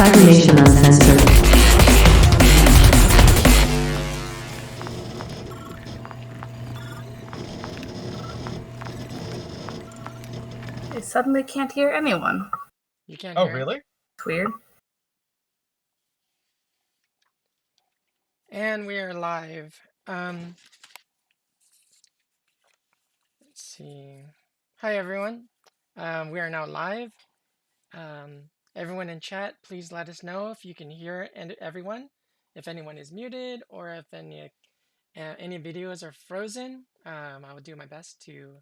Cybernation Uncensored. I suddenly can't hear anyone. You can't Oh, hear? really? It's weird. And we are live. Let's see. Hi, everyone. We are now live. Everyone in chat, please let us know if you can hear everyone, if anyone is muted, or if any videos are frozen. I will do my best to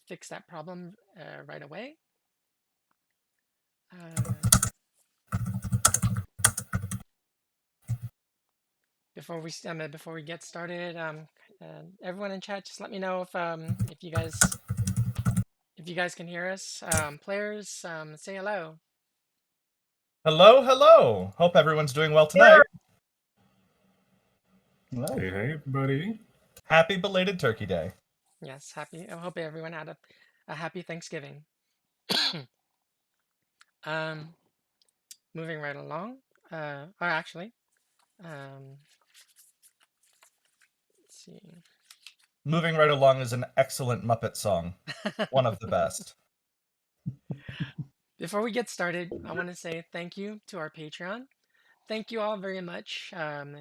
fix that problem right away. Before we get started, everyone in chat, just let me know if you guys can hear us. Players, say hello. Hello, hello. Hope everyone's doing well tonight. Hello. Hey, everybody. Happy belated Turkey Day. Yes, happy. I hope everyone had a happy Thanksgiving. Moving right along. Or actually, let's see. Moving right along is an excellent Muppet song. One of the best. Before we get started, I want to say thank you to our Patreon. Thank you all very much.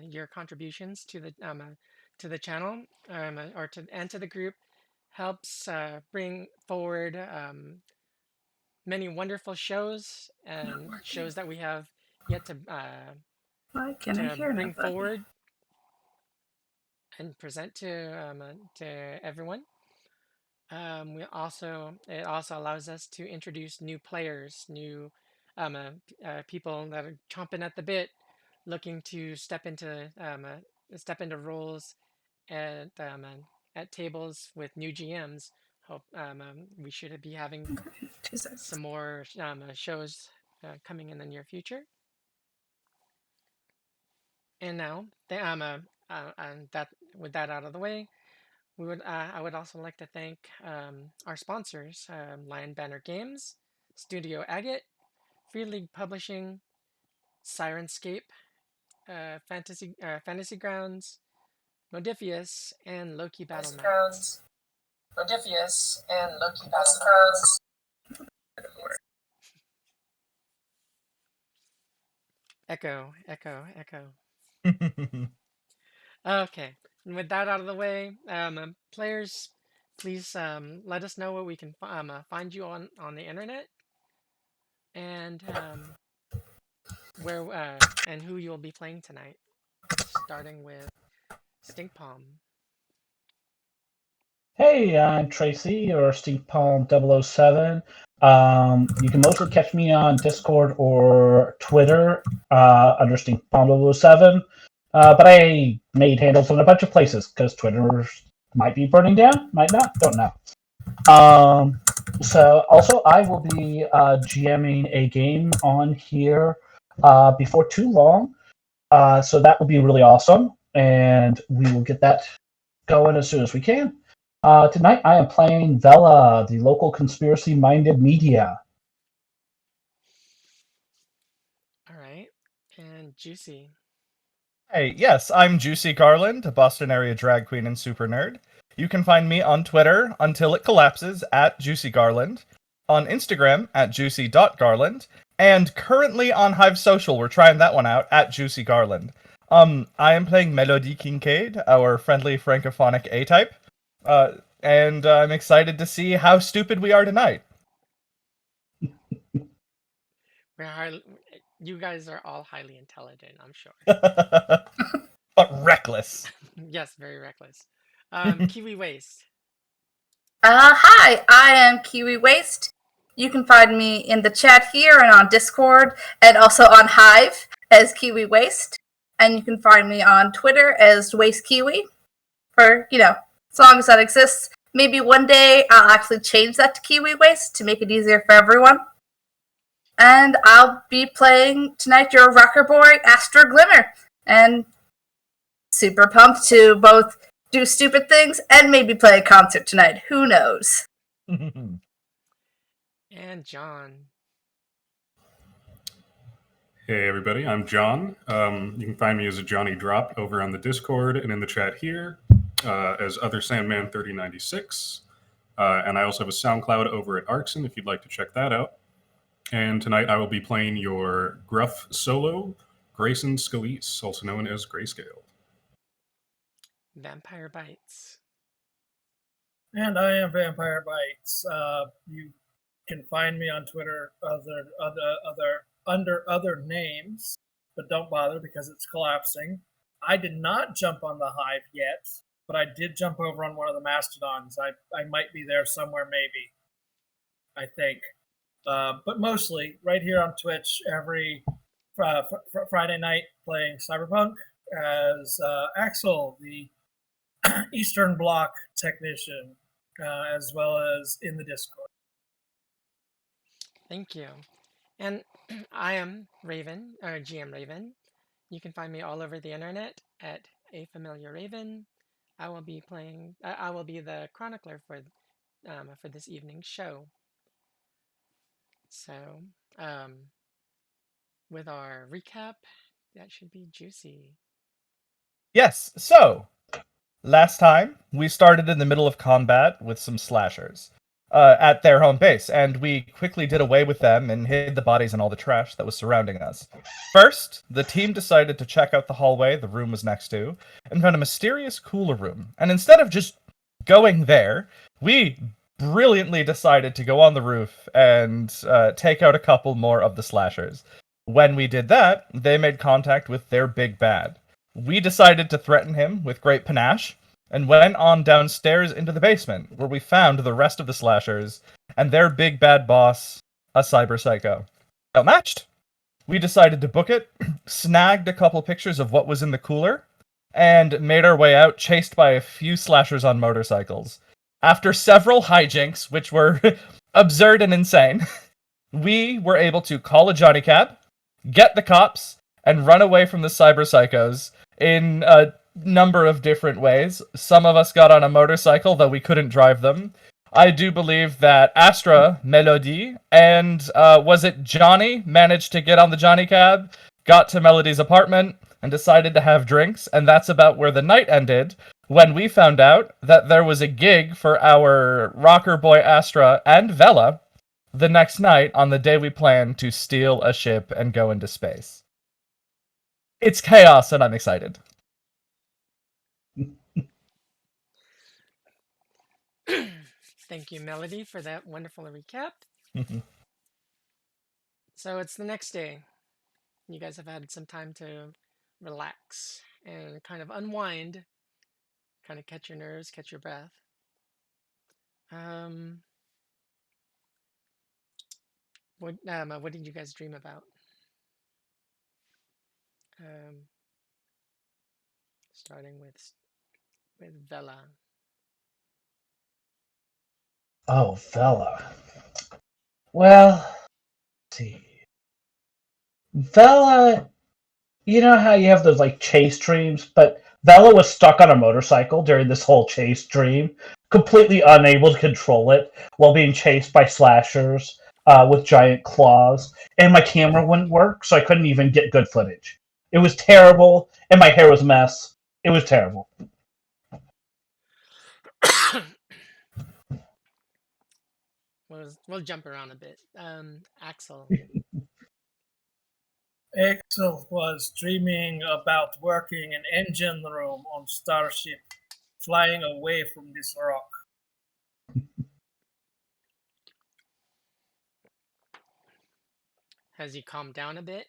Your contributions to the channel and to the group helps bring forward many wonderful shows and shows that we have yet to Why can't I hear bring nobody? forward and present to everyone. It also allows us to introduce new players, new people that are chomping at the bit, looking to step into roles at tables with new GMs. Hope we should be having some more shows coming in the near future. And now, and that with that out of the way, I would also like to thank our sponsors: Lion Banner Games, Studio Agate, Free League Publishing, Sirenscape, Fantasy Grounds, Modifius, and Loki Battle Max. Modifius and Loki Battle Max. Echo. Okay, and with that out of the way, players, please let us know where we can find you on the internet, and where and who you'll be playing tonight. Starting with Stink Palm. Hey, I'm Tracy, or Stinkpalm 007. You can mostly catch me on Discord or Twitter under Stinkpalm 007. But I made handles in a bunch of places because Twitter might be burning down, might not, don't know. So also I will be GMing a game on here before too long. So that will be really awesome, and we will get that going as soon as we can. Tonight I am playing Vela, the local conspiracy-minded media. All right, and Juicy. Hey, yes, I'm Juicy Garland, a Boston area drag queen and super nerd. You can find me on Twitter until it collapses at Juicy Garland, on Instagram at juicy.garland, and currently on Hive Social, we're trying that one out, at Juicy Garland. I am playing Melody Kincaid, our friendly francophonic A-type, and I'm excited to see how stupid we are tonight. You guys are all highly intelligent, I'm sure. But reckless. Yes, very reckless. Kiwi Waste. Hi, I am Kiwi Waste. You can find me in the chat here and on Discord, and also on Hive as Kiwi Waste. And you can find me on Twitter as Waste Kiwi. For, as long as that exists. Maybe one day I'll actually change that to Kiwi Waste to make it easier for everyone. And I'll be playing tonight your rocker boy, Astro Glimmer. And super pumped to both do stupid things and maybe play a concert tonight. Who knows? And John. Hey everybody, I'm John. You can find me as a Johnny Drop over on the Discord and in the chat here, as Other Sandman 3096. And I also have a SoundCloud over at Arxon if you'd like to check that out. And tonight I will be playing your gruff solo, Grayson Scalise, also known as Grayscale. Vampire Bites. And I am Vampire Bites. You can find me on Twitter under other names, but don't bother because it's collapsing. I did not jump on the Hive yet, but I did jump over on one of the Mastodons. I might be there somewhere, maybe. I think. But mostly right here on Twitch every Friday night playing Cyberpunk as Axel, the Eastern Bloc technician, as well as in the Discord. Thank you. And I am Raven, or GM Raven. You can find me all over the internet at A Familiar Raven. I will be playing. I will be the chronicler for this evening's show. So, with our recap, that should be juicy. Yes, so last time we started in the middle of combat with some slashers at their home base, and we quickly did away with them and hid the bodies and all the trash that was surrounding us. First, the team decided to check out the hallway the room was next to and found a mysterious cooler room. And instead of just going there, we brilliantly decided to go on the roof and take out a couple more of the slashers. When we did that, they made contact with their big bad. We decided to threaten him with great panache and went on downstairs into the basement, where we found the rest of the slashers and their big bad boss, a cyber psycho. Outmatched, we decided to book it, snagged a couple pictures of what was in the cooler, and made our way out, chased by a few slashers on motorcycles. After several hijinks, which were absurd and insane, we were able to call a Johnny Cab, get the cops, and run away from the cyber psychos in a number of different ways. Some of us got on a motorcycle, though we couldn't drive them. I do believe that Astra, Melody, and was it Johnny managed to get on the Johnny Cab, got to Melody's apartment, and decided to have drinks, and that's about where the night ended, when we found out that there was a gig for our rocker boy Astra and Vela the next night on the day we planned to steal a ship and go into space. It's chaos, and I'm excited. Thank you, Melody, for that wonderful recap. So it's the next day. You guys have had some time to relax and kind of unwind, kind of catch your nerves, catch your breath. What did you guys dream about? Starting with Vela. Oh, Vela. Well, let's see. Vela, you know how you have those like chase dreams, but Vela was stuck on a motorcycle during this whole chase dream, completely unable to control it while being chased by slashers with giant claws, and my camera wouldn't work, so I couldn't even get good footage. It was terrible, and my hair was a mess. It was terrible. We'll jump around a bit. Axel. Axel was dreaming about working an engine room on Starship, flying away from this rock. Has he calmed down a bit?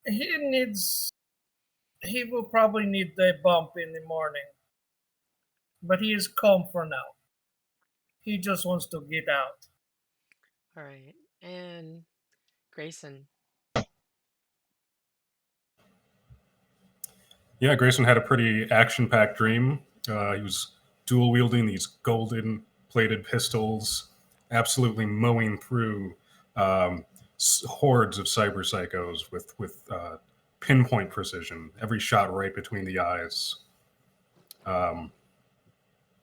He will probably need a bump in the morning. But he is calm for now. He just wants to get out. Alright. And Grayson. Yeah, Grayson had a pretty action-packed dream. He was dual-wielding these golden-plated pistols, absolutely mowing through hordes of cyber psychos with pinpoint precision, every shot right between the eyes.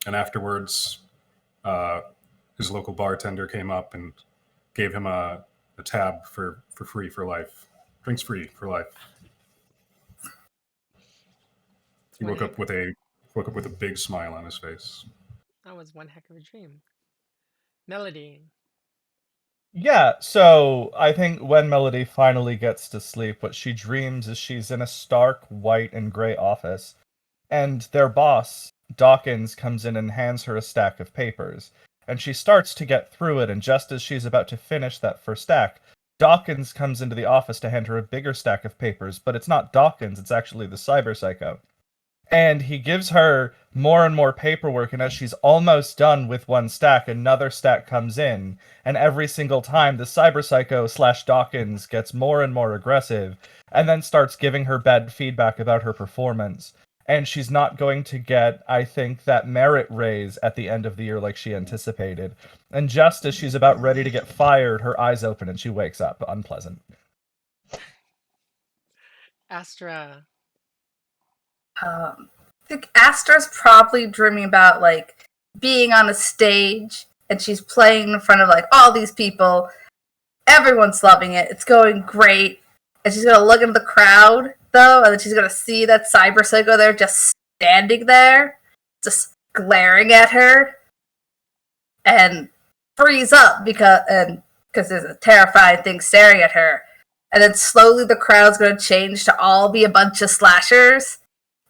And afterwards, his local bartender came up and gave him a a tab for free for life. Drinks free for life. He woke up with a big smile on his face. That was one heck of a dream. Melody. Yeah, so I think when Melody finally gets to sleep, what she dreams is she's in a stark white and gray office, and their boss, Dawkins, comes in and hands her a stack of papers. And she starts to get through it, and just as she's about to finish that first stack, Dawkins comes into the office to hand her a bigger stack of papers, but it's not Dawkins, it's actually the cyber psycho. And he gives her more and more paperwork, and as she's almost done with one stack, another stack comes in. And every single time, the cyber psycho / Dawkins gets more and more aggressive, and then starts giving her bad feedback about her performance. And she's not going to get, I think, that merit raise at the end of the year like she anticipated. And just as she's about ready to get fired, her eyes open and she wakes up. Unpleasant. Astra. I think Astra's probably dreaming about like being on a stage and she's playing in front of like all these people. Everyone's loving it. It's going great. And she's gonna look into the crowd though, and then she's gonna see that cyber psycho there just standing there, just glaring at her, and freeze up because there's a terrifying thing staring at her. And then slowly the crowd's gonna change to all be a bunch of slashers.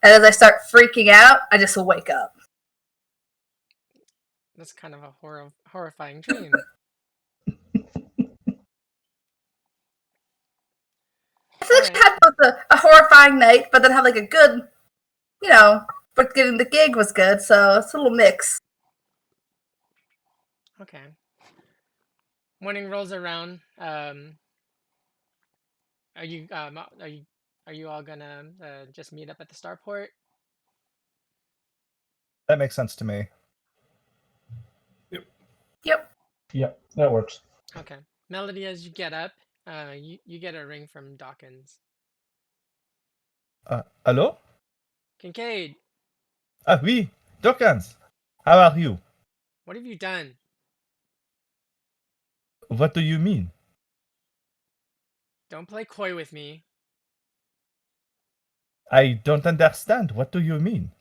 And as I start freaking out, I just wake up. That's kind of a horrifying dream. I feel like she had both a horrifying night, but then had like a good, but getting the gig was good, so it's a little mix. Okay. Morning rolls around. Are you all gonna just meet up at the starport? That makes sense to me. Yep. Yep, that works. Okay. Melody, as you get up, you get a ring from Dawkins. Hello? Kincaid, Ah, oui. Dawkins. How are you? what have you done? What do you mean? Don't play coy with me. I don't understand. What do you mean?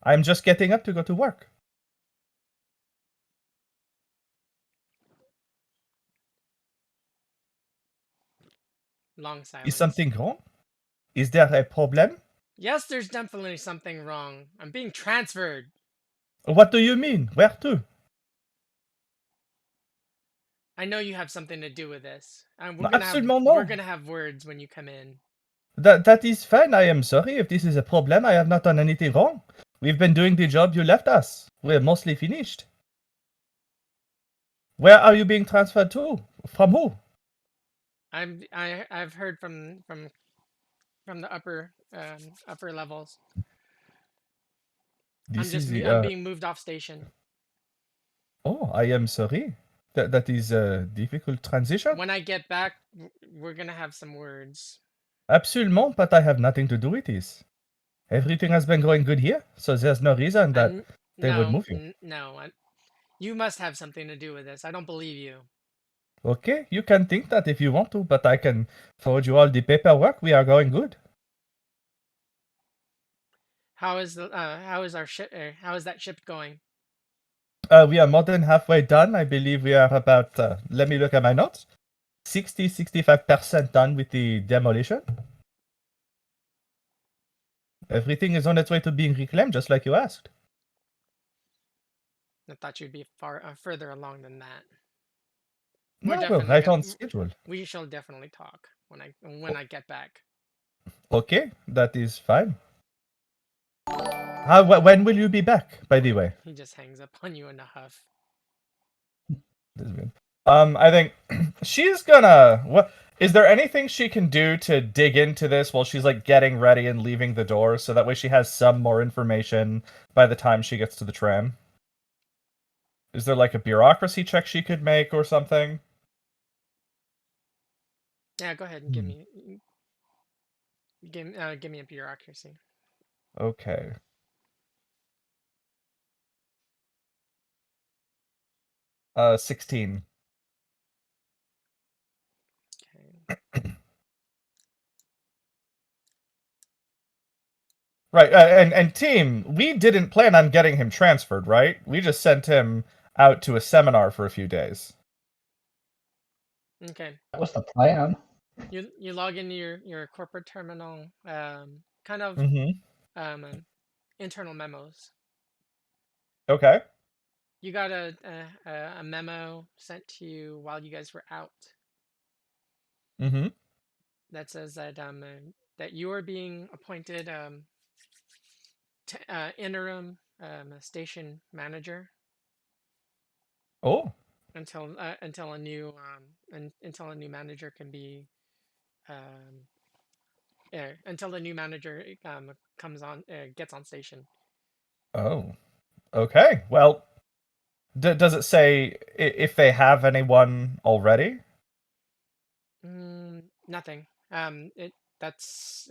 I'm just getting up to go to work. Long silence. Is something wrong? Is there a problem? Yes, there's definitely something wrong. I'm being transferred. What do you mean? Where to? I know you have something to do with this. And Absolument we're no. gonna have words when you come in. That is fine. I am sorry if this is a problem. I have not done anything wrong. We've been doing the job you left us. We're mostly finished. Where are you being transferred to? From who? I've heard from the upper levels. I'm being moved off station. Oh, I am sorry. That is a difficult transition. When I get back, we're gonna have some words. Absolument, but I have nothing to do with this. Everything has been going good here, so there's no reason that they would move you. You must have something to do with this. I don't believe you. Okay, you can think that if you want to, but I can forward you all the paperwork. We are going good. How is our ship? How is that ship going? We are more than halfway done. I believe we are about, let me look at my notes, 65% done with the demolition. Everything is on its way to being reclaimed, just like you asked. I thought you'd be further along than that. No, we're right on schedule. We shall definitely talk when I get back. Okay, that is fine. When will you be back, by the way? He just hangs up on you in a huff. This is good. I think she's gonna. What is there anything she can do to dig into this while she's like getting ready and leaving the door, so that way she has some more information by the time she gets to the tram? Is there like a bureaucracy check she could make or something? Yeah, go ahead and give me a bureaucracy. Okay. Uh, 16. Right, and team, we didn't plan on getting him transferred, right? We just sent him out to a seminar for a few days. Okay. That was the plan. You log into your corporate terminal, kind of Mm-hmm. internal memos. Okay. You got a memo sent to you while you guys were out Mm-hmm. that says that you are being appointed interim station manager Oh. until a new manager can be until the new manager comes on gets on station. Oh. Okay. Well, does it say if they have anyone already? Nothing. It's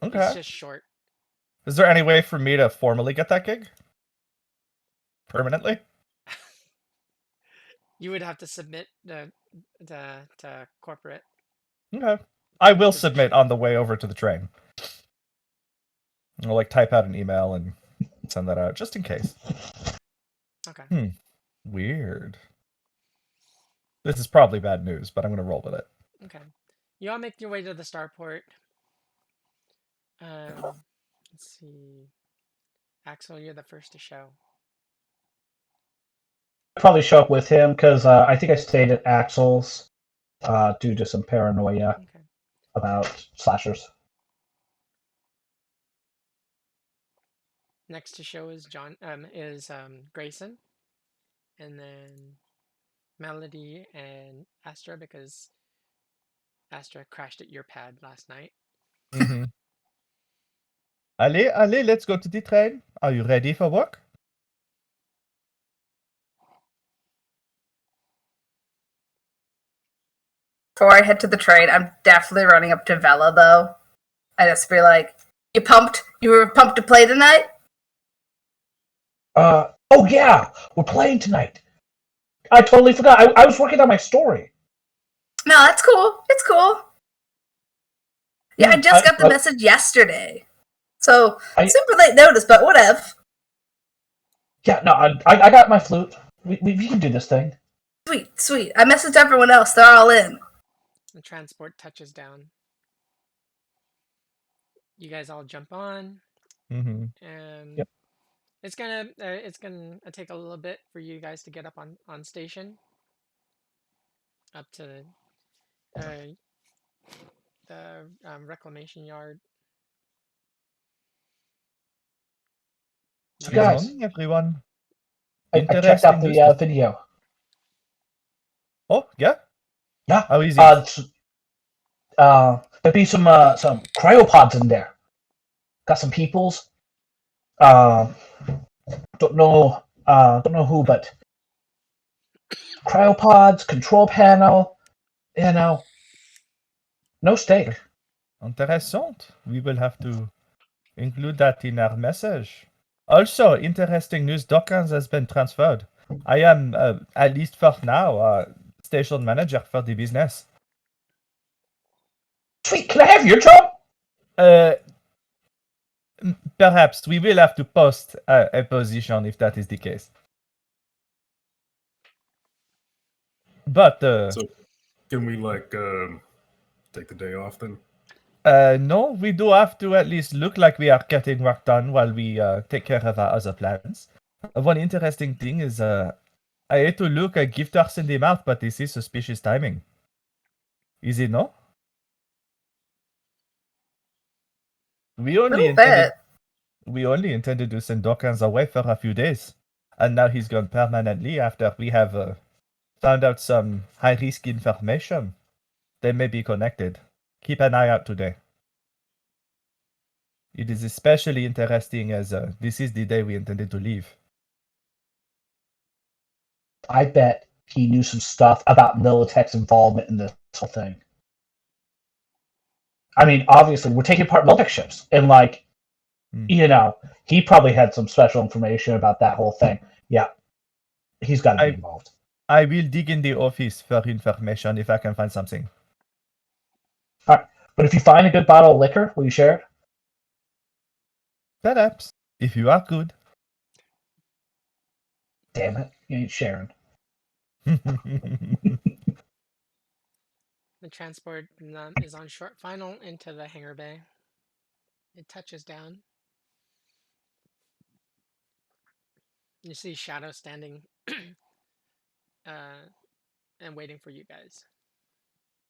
Okay. just short. Is there any way for me to formally get that gig? Permanently? You would have to submit to corporate. Okay. I will Position. submit on the way over to the train. I'll like type out an email and send that out just in case. Okay. Weird. This is probably bad news, but I'm gonna roll with it. Okay. You all make your way to the starport. Let's see. Axel, you're the first to show. I'd probably show up with him because I think I stayed at Axel's due to some paranoia Okay. about slashers. Next to show is Grayson, and then Melody and Astra, because Astra crashed at your pad last night. Mm-hmm. Allez, let's go to the train. Are you ready for work? Before I head to the train, I'm definitely running up to Vela, though. I just be like, "You pumped? You were pumped to play tonight?" Oh yeah, we're playing tonight. I totally forgot. I was working on my story. No, that's cool. It's cool. Yeah, I just got the message yesterday. So, super late notice, but whatever. Yeah, no, I got my flute. We can do this thing. Sweet. I messaged everyone else. They're all in. The transport touches down. You guys all jump on. Mm-hmm. And yep. It's gonna take a little bit for you guys to get up on station. Up to the reclamation yard. So guys, morning, everyone. I checked out the video. Oh yeah. Yeah. How is it? There'll be some cryopods in there. Got some peoples. Don't know who, but cryopods, control panel. You know, no steak. Interessant. We will have to include that in our message. Also, interesting news. Dawkins has been transferred. I am, at least for now, station manager for the business. Sweet. Can I have your job? Perhaps we will have to post a position if that is the case. But so can we take the day off then? No, we do have to at least look like we are getting work done while we take care of our other plans. One interesting thing is I hate to look a gift horse in the mouth, but this is suspicious timing. Is it no? We only intended to send Dawkins away for a few days, and now he's gone permanently after we have found out some high-risk information. They may be connected. Keep an eye out today. It is especially interesting as this is the day we intended to leave. I bet he knew some stuff about Militech's involvement in this whole thing. I mean, obviously, we're taking part in Militech ships, and he probably had some special information about that whole thing. Yeah, he's got to be involved. I will dig in the office for information if I can find something. All right, but if you find a good bottle of liquor, will you share it? Perhaps, if you are good. Damn it, you ain't sharing. The transport is on short final into the hangar bay. It touches down. You see Shadow standing and waiting for you guys.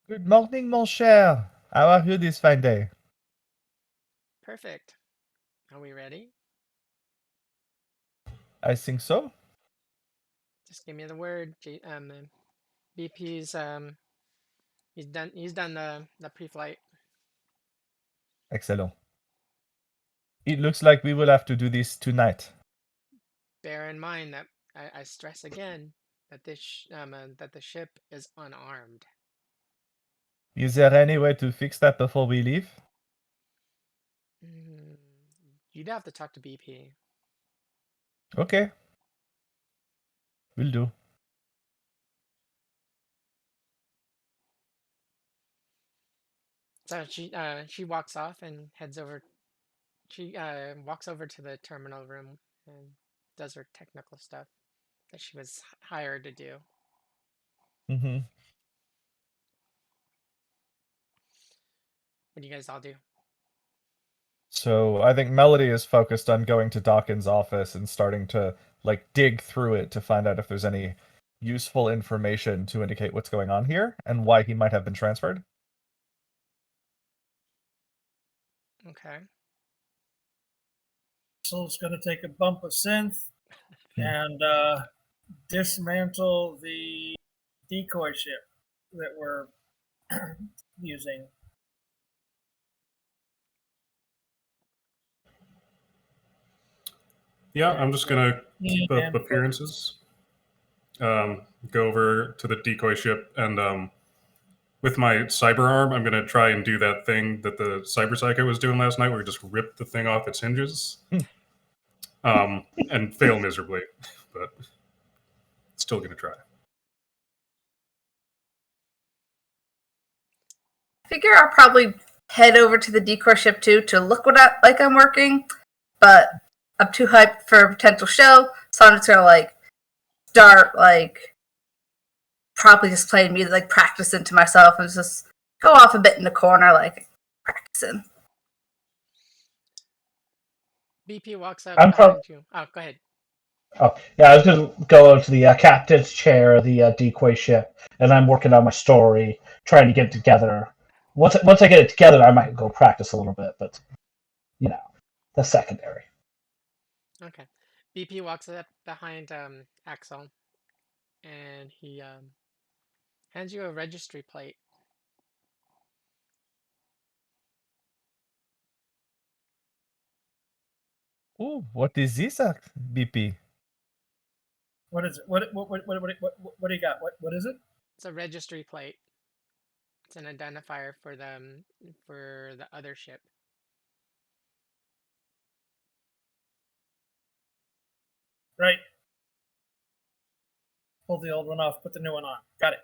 Good morning, mon cher. How are you this fine day? Perfect. Are we ready? I think so. Just give me the word. BP's he's done the pre-flight. Excellent. It looks like we will have to do this tonight. Bear in mind that I stress again that that the ship is unarmed. Is there any way to fix that before we leave? You'd have to talk to BP. Okay. Will do. So she walks off and heads over. She walks over to the terminal room and does her technical stuff that she was hired to do. Mm-hmm. What do you guys all do? So I think Melody is focused on going to Dawkins' office and starting to dig through it to find out if there's any useful information to indicate what's going on here and why he might have been transferred. Okay. Axel's going to take a bump of synth and dismantle the decoy ship that we're using. Yeah, I'm just gonna keep up appearances. Go over to the decoy ship and with my cyber arm, I'm gonna try and do that thing that the cyber psycho was doing last night, where we just rip the thing off its hinges, and fail miserably, but still gonna try. I figure I'll probably head over to the decoy ship too to look like I'm working, but I'm too hyped for a potential show, so I'm just gonna start probably just playing music, practicing to myself, and just go off a bit in the corner, practicing. BP walks up I'm behind you. Oh, go ahead. Oh, yeah, I was going to go to the captain's chair of the decoy ship, and I'm working on my story, trying to get it together. Once I get it together, I might go practice a little bit, but, that's secondary. Okay. BP walks up behind Axel, and he hands you a registry plate. Ooh, what is this, BP? What is it? What do you got? What is it? It's a registry plate. It's an identifier for the other ship. Right. Pull the old one off, put the new one on. Got it.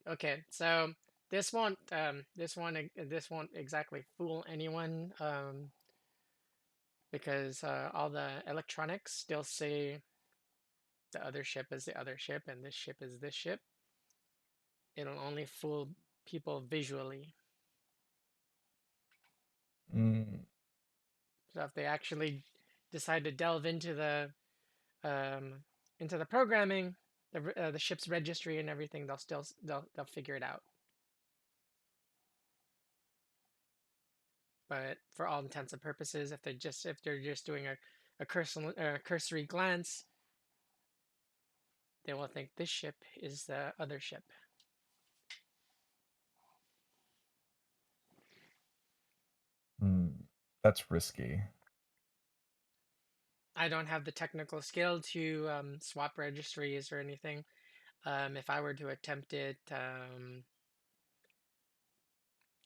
Okay, so this won't exactly fool anyone because all the electronics still say the other ship is the other ship and this ship is this ship. It'll only fool people visually. So if they actually decide to delve into the programming, the ship's registry and everything, they'll figure it out. But for all intents and purposes, if they're just doing a cursory glance, they will think this ship is the other ship. That's risky. I don't have the technical skill to swap registries or anything. If I were to attempt it,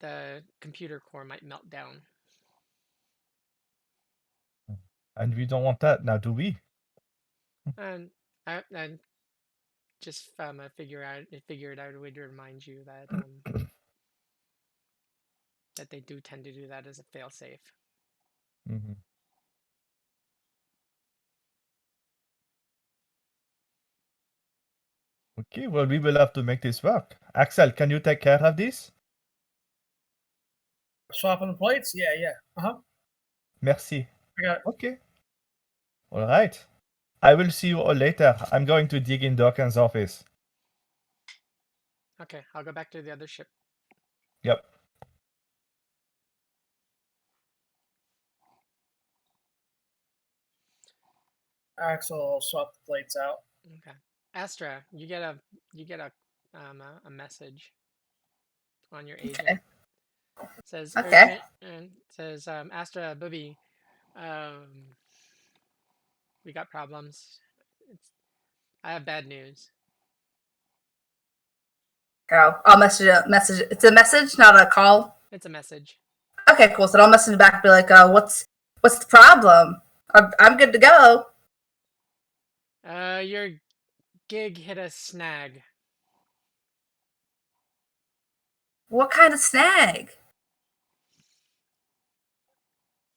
the computer core might melt down. And we don't want that now, do we? And I just figure it out a way to remind you that that they do tend to do that as a failsafe. Mm-hmm. Okay, well, we will have to make this work. Axel, can you take care of this? Swapping the plates? Yeah. Merci. I got it. Okay. All right. I will see you all later. I'm going to dig in Duncan's office. Okay, I'll go back to the other ship. Yep. Axel will swap the plates out. Okay, Astra, you get a message on your agent. Okay. It says Okay. urgent, and it says Astra Booby, we got problems. I have bad news. I'll message. It's a message, not a call. It's a message. Okay, cool. So I'll message back and be like, what's the problem? I'm good to go. Your gig hit a snag. What kind of snag?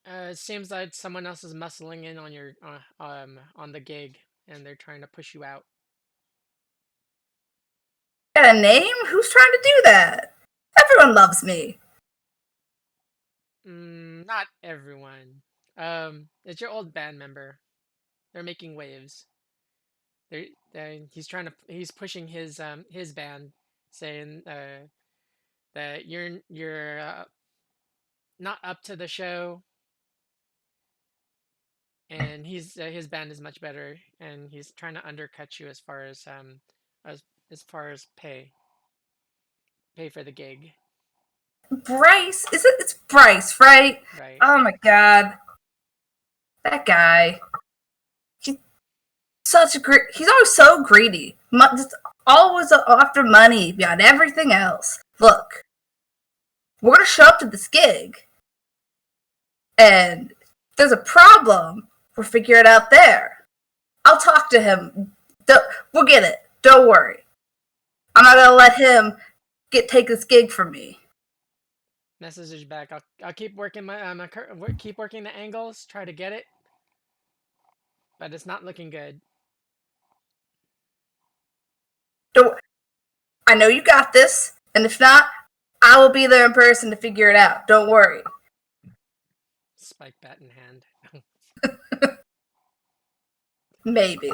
It seems like someone else is muscling in on your on the gig, and they're trying to push you out. Got a name? Who's trying to do that? Everyone loves me. Not everyone. It's your old band member. They're making waves. He's pushing his band, saying that you're not up to the show, and his band is much better, and he's trying to undercut you as far as pay for the gig. Bryce? It's Bryce, right? Right. Oh my god. That guy. He's always so greedy. Just always after money beyond everything else. Look, we're gonna show up to this gig, and if there's a problem, we'll figure it out there. I'll talk to him. We'll get it. Don't worry. I'm not gonna let him take this gig from me. Message back. I'll keep working keep working the angles. Try to get it, but it's not looking good. I know you got this, and if not, I will be there in person to figure it out. Don't worry. Spike bat in hand. Maybe.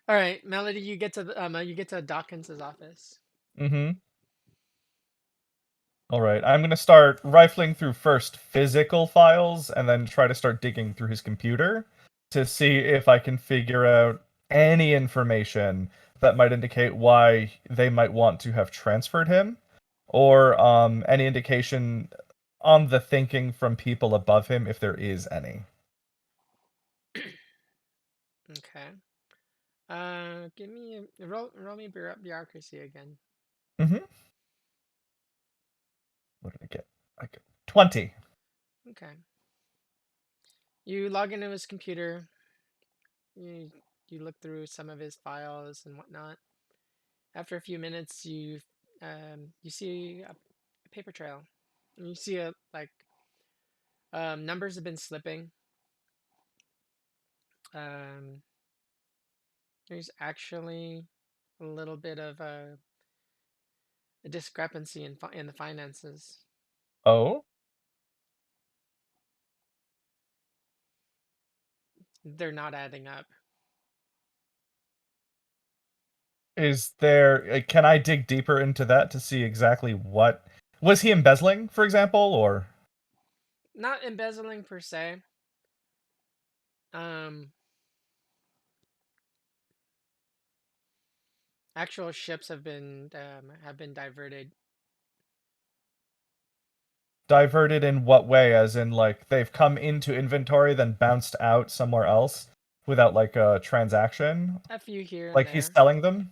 All right, Melody, you get to Dawkins's office. Mm-hmm. All right, I'm going to start rifling through first physical files and then try to start digging through his computer to see if I can figure out any information that might indicate why they might want to have transferred him, or any indication on the thinking from people above him, if there is any. Okay. Give me roll me bureaucracy again. Mm-hmm. What did I get? I got 20. Okay. You log into his computer. You look through some of his files and whatnot. After a few minutes, you see a paper trail. And you see numbers have been slipping. There's actually a little bit of a discrepancy in the finances. Oh? They're not adding up. Is there... Can I dig deeper into that to see exactly what... Was he embezzling, for example, or... Not embezzling per se. Actual ships have been diverted. Diverted in what way? As in, like, they've come into inventory, then bounced out somewhere else without, like, a transaction? A few here and like, there. he's selling them?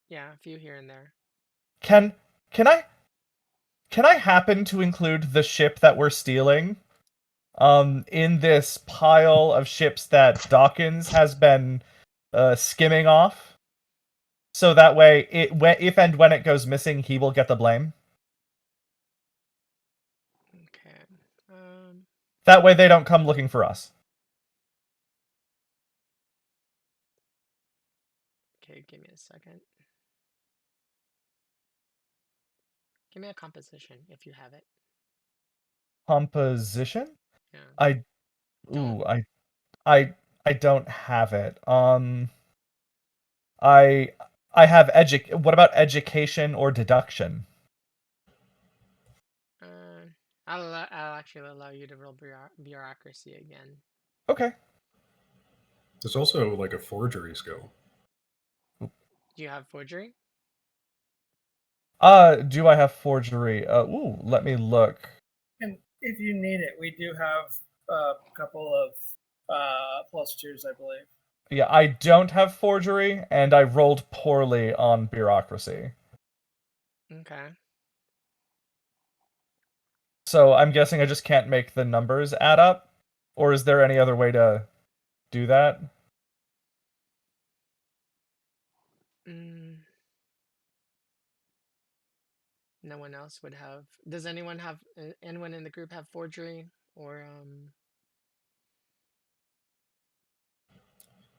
Yeah, a few here and there. Can I happen to include the ship that we're stealing in this pile of ships that Dawkins has been skimming off? So that way, if and when it goes missing, he will get the blame? That way they don't come looking for us. Okay, give me a second. Give me a composition if you have it. Composition? Yeah. I don't have it. I have what about education or deduction? I'll actually allow you to roll bureaucracy again. Okay. There's also like a forgery skill. Do you have forgery? Do I have forgery? Let me look. And if you need it, we do have a couple of +2s, I believe. Yeah, I don't have forgery, and I rolled poorly on bureaucracy. Okay. So I'm guessing I just can't make the numbers add up? Or is there any other way to do that? No one else would have. Does anyone in the group have forgery or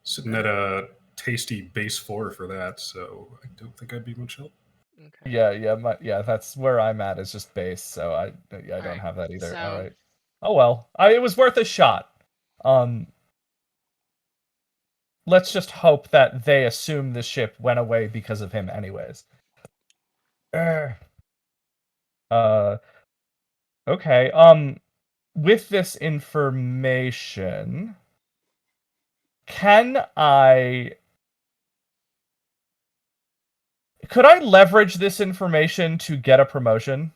Sitting at a tasty base 4 for that, so I don't think I'd be much help. Okay. Yeah, that's where I'm at. Is just base, so I don't right, have that either. so- All right. Oh well, it was worth a shot. Let's just hope that they assume the ship went away because of him, anyways. Okay. With this information, could I leverage this information to get a promotion?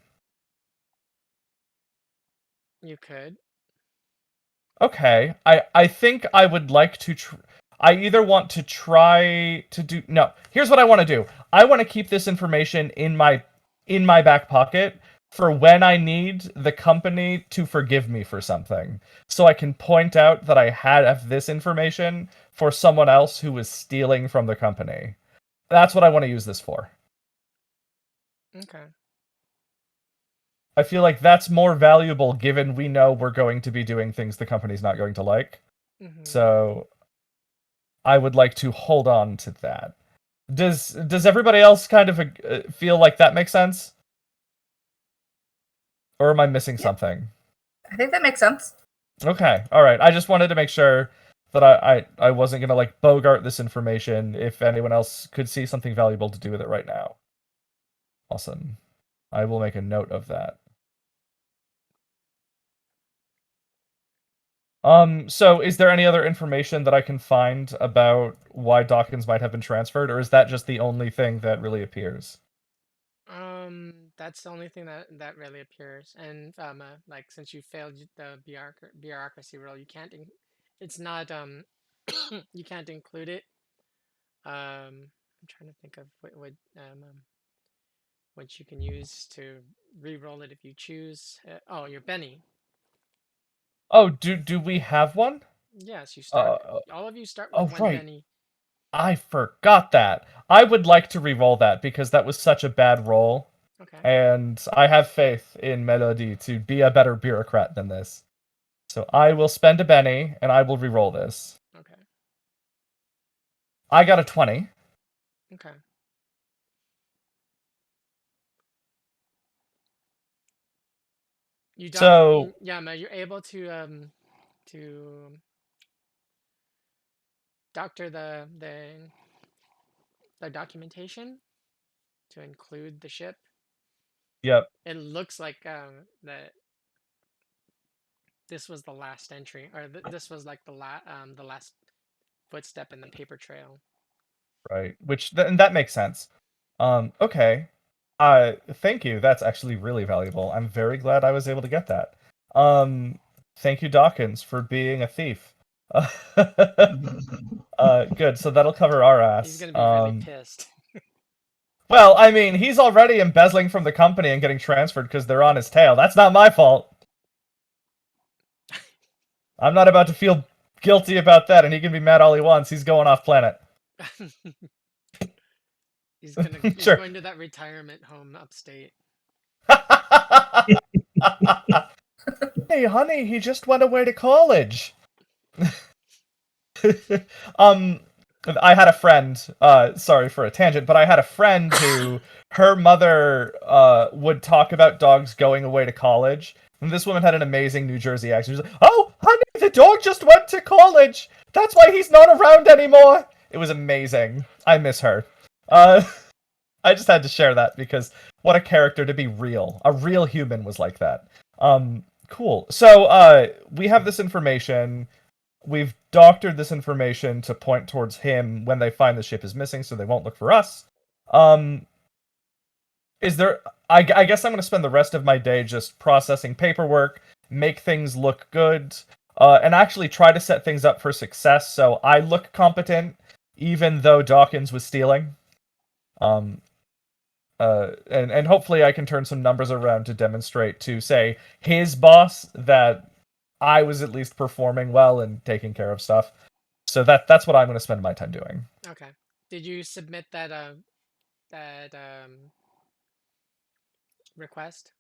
You could. Okay. I think I would like to I either want to try to do no. Here's what I want to do. I want to keep this information in my back pocket for when I need the company to forgive me for something. So I can point out that I have this information for someone else who was stealing from the company. That's what I want to use this for. Okay. I feel like that's more valuable given we know we're going to be doing things the company's not going to like. Mm-hmm. So I would like to hold on to that. Does everybody else kind of feel like that makes sense? Or am I missing something? I think that makes sense. Okay, all right. I just wanted to make sure that I wasn't gonna like bogart this information if anyone else could see something valuable to do with it right now. Awesome. I will make a note of that. So is there any other information that I can find about why Dawkins might have been transferred, or is that just the only thing that really appears? That's the only thing that really appears. And like since you failed the bureaucracy role, you can't. It's not you can't include it. I'm trying to think of what you can use to re-roll it if you choose. Oh, your Benny. Oh, do we have one? Yes, you start. All of you start with one right. Benny. I forgot that. I would like to re-roll that because that was such a bad roll. Okay. And I have faith in Melody to be a better bureaucrat than this. So I will spend a Benny and I will re-roll this. Okay. I got a 20. Okay. So you're able to doctor the documentation to include the ship. Yep. It looks like that this was the last entry, or this was like the last footstep in the paper trail. Right. And that makes sense. Okay. Thank you. That's actually really valuable. I'm very glad I was able to get that. Thank you, Dawkins, for being a thief. Good. So that'll cover our ass. He's gonna be really pissed. Well, I mean, he's already embezzling from the company and getting transferred because they're on his tail. That's not my fault. I'm not about to feel guilty about that, and he can be mad all he wants. He's going off planet. He's Sure. going to that retirement home upstate. Hey, honey, he just went away to college. I had a friend, sorry for a tangent, but I had a friend who, her mother would talk about dogs going away to college, and this woman had an amazing New Jersey accent. She was like, "Oh, honey, the dog just went to college! That's why he's not around anymore!" It was amazing. I miss her. I just had to share that, because what a character to be real. A real human was like that. Cool. So, we have this information. We've doctored this information to point towards him when they find the ship is missing, so they won't look for us. Is there... I guess I'm going to spend the rest of my day just processing paperwork, make things look good, and actually try to set things up for success so I look competent, even though Dawkins was stealing. And hopefully I can turn some numbers around to demonstrate to, say, his boss that I was at least performing well and taking care of stuff. So that's what I'm going to spend my time doing. Okay. Did you submit that request?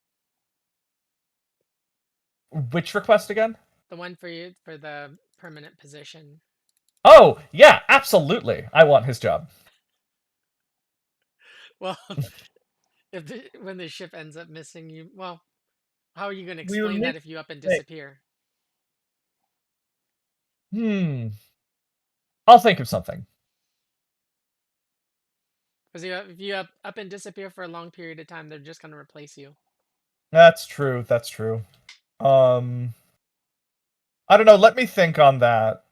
Which request again? The one for you for the permanent position. Oh, yeah, absolutely. I want his job. Well, when the ship ends up missing, how are you going to We would explain that need- if you up and Hey. disappear? I'll think of something. Because if you up and disappear for a long period of time, they're just going to replace you. That's true. I don't know. Let me think on that.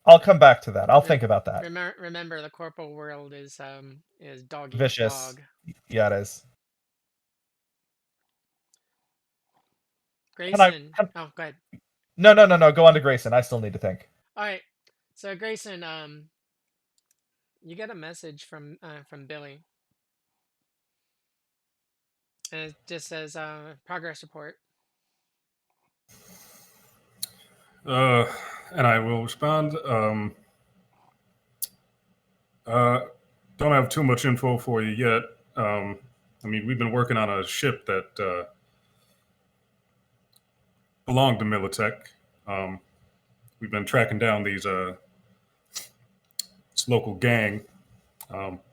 I'll come back to that. I'll think about that. Remember, the corporal world is dog eat Vicious. dog. Yeah, it is. Grayson. Oh, go ahead. No. Go on to Grayson. I still need to think. All right. So Grayson, you get a message from Billy, and it just says progress report. And I will respond. Don't have too much info for you yet. I mean, we've been working on a ship that belonged to Militech. We've been tracking down this local gang.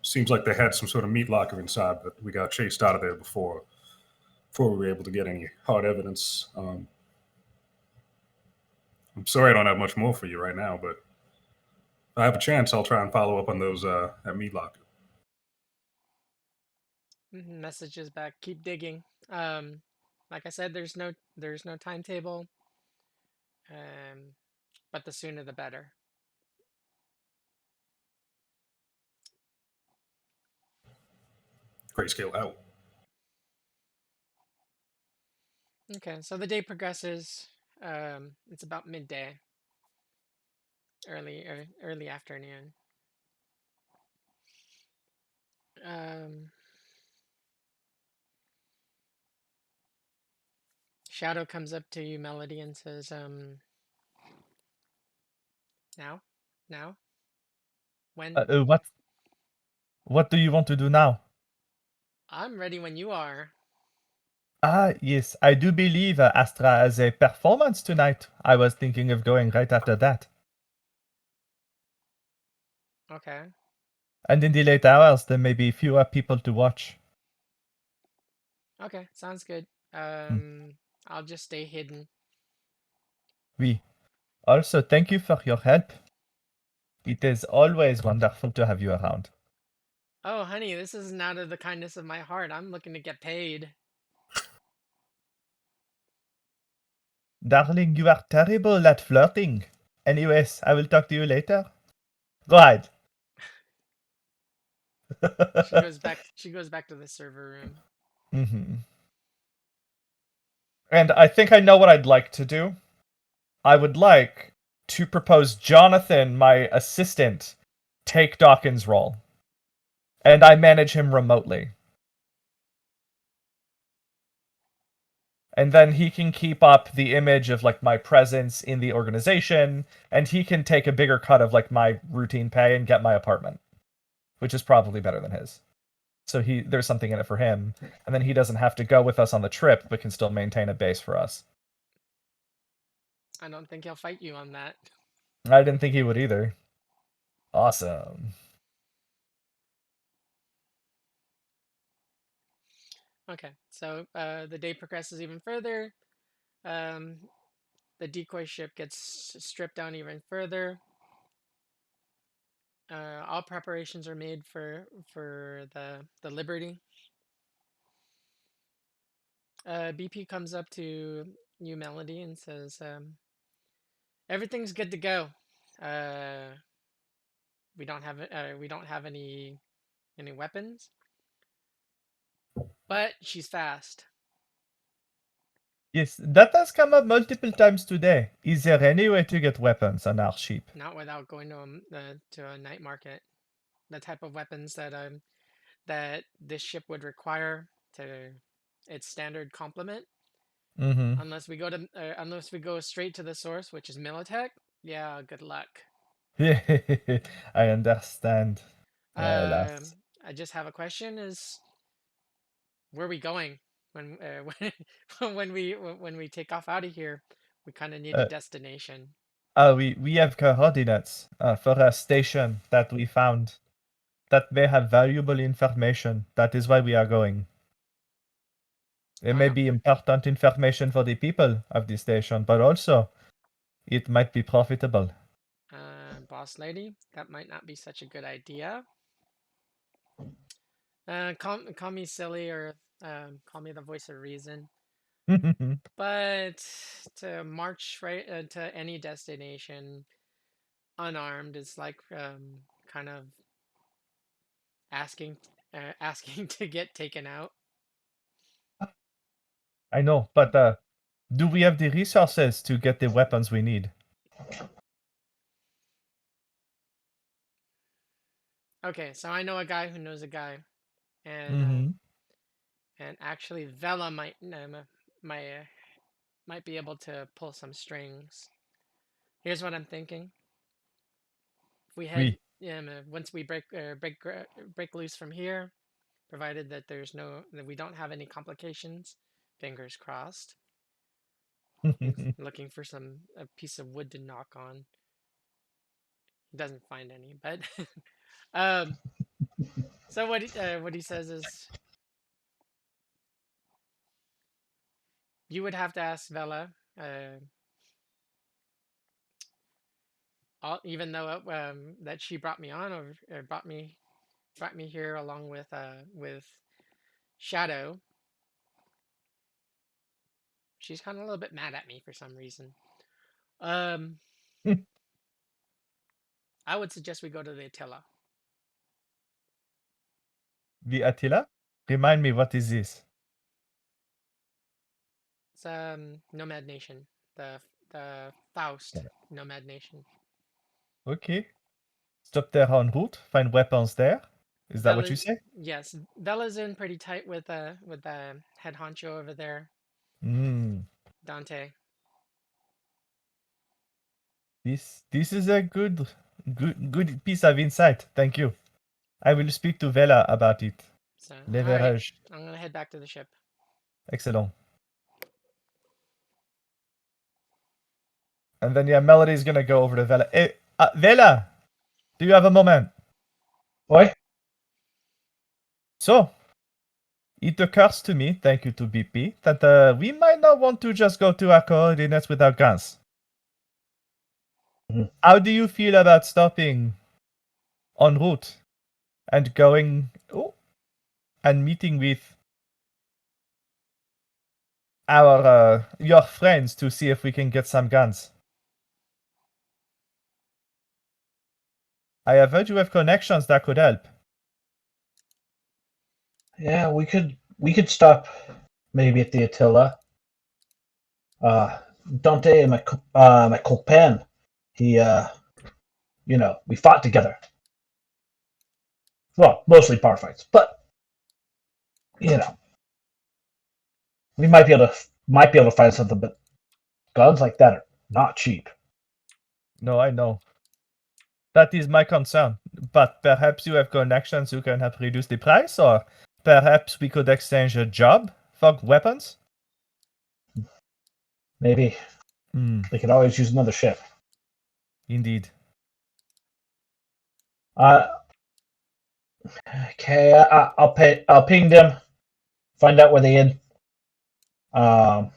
Seems like they had some sort of meat locker inside, but we got chased out of there before we were able to get any hard evidence. I'm sorry I don't have much more for you right now, but if I have a chance, I'll try and follow up on those that meat locker. Messages back. Keep digging. Like I said, there's no timetable. But the sooner the better. Grayscale out. Okay, so the day progresses. It's about midday. Early afternoon. Shadow comes up to you, Melody, and says, now? When? What do you want to do now? I'm ready when you are. Yes, I do believe Astra has a performance tonight. I was thinking of going right after that. Okay. And in the late hours, there may be fewer people to watch. Okay, sounds good. I'll just stay hidden. Oui. Also, thank you for your help. It is always wonderful to have you around. Oh, honey, this isn't out of the kindness of my heart. I'm looking to get paid. Darling, you are terrible at flirting. Anyways, I will talk to you later. Go ahead. She goes back to the server room. Mm-hmm. And I think I know what I'd like to do. I would like to propose Jonathan, my assistant, take Dawkins' role. And I manage him remotely. And then he can keep up the image of like my presence in the organization, and he can take a bigger cut of like my routine pay and get my apartment, which is probably better than his. So there's something in it for him, and then he doesn't have to go with us on the trip, but can still maintain a base for us. I don't think he'll fight you on that. I didn't think he would either. Awesome. Okay, so the day progresses even further. The decoy ship gets stripped down even further. All preparations are made for the Liberty. BP comes up to you, Melody, and says, "Everything's good to go. We don't have any weapons, but she's fast." Yes, that has come up multiple times today. Is there any way to get weapons on our ship? Not without going to a night market. The type of weapons that this ship would require to its standard complement. Mm-hmm. Unless we go straight to the source, which is Militech. Yeah, good luck. I understand. Alas. I just have a question: is where are we going when when we take off out of here? We kind of need a destination. We have coordinates for a station that we found that may have valuable information. That is why we are going. It may be important information for the people of the station, but also it might be profitable. Boss lady, that might not be such a good idea. Call me silly or call me the voice of reason. But to march right to any destination unarmed is like kind of asking to get taken out. I know, but do we have the resources to get the weapons we need? Okay, so I know a guy who knows a guy, and and actually Vela might be able to pull some strings. Here's what I'm thinking. If we head, once we break loose from here, provided that that we don't have any complications, fingers crossed. He's looking for a piece of wood to knock on. He doesn't find any, but so what he says is, you would have to ask Vela. Even though that she brought me on or brought me here along with Shadow. She's kind of a little bit mad at me for some reason. I would suggest we go to the Attila. The Attila? Remind me, what is this? It's Nomad Nation. The Faust Nomad Nation. Okay. Stop there en route, find weapons there. Is that what you say? Yes. Bella's in pretty tight with the head honcho over there. Dante. This is a good piece of insight. Thank you. I will speak to Vela about it. So, Leverage. Right. I'm gonna head back to the ship. Excellent. And then Melody's gonna go over to Vela. Hey, Vela, do you have a moment? What? So, it occurs to me, thank you to BP, that we might not want to just go to our coordinates with our guns. How do you feel about stopping en route and going and meeting with your friends to see if we can get some guns? I have heard you have connections that could help. Yeah, we could stop maybe at the Attila. Dante and my copain, he we fought together. Well, mostly bar fights, but we might be able to find something. But guns like that are not cheap. No, I know. That is my concern. but perhaps you have connections who can help reduce the price, or perhaps we could exchange a job for weapons? Maybe. They could always use another ship. Indeed. Okay, I'll ping them, find out where they in. Let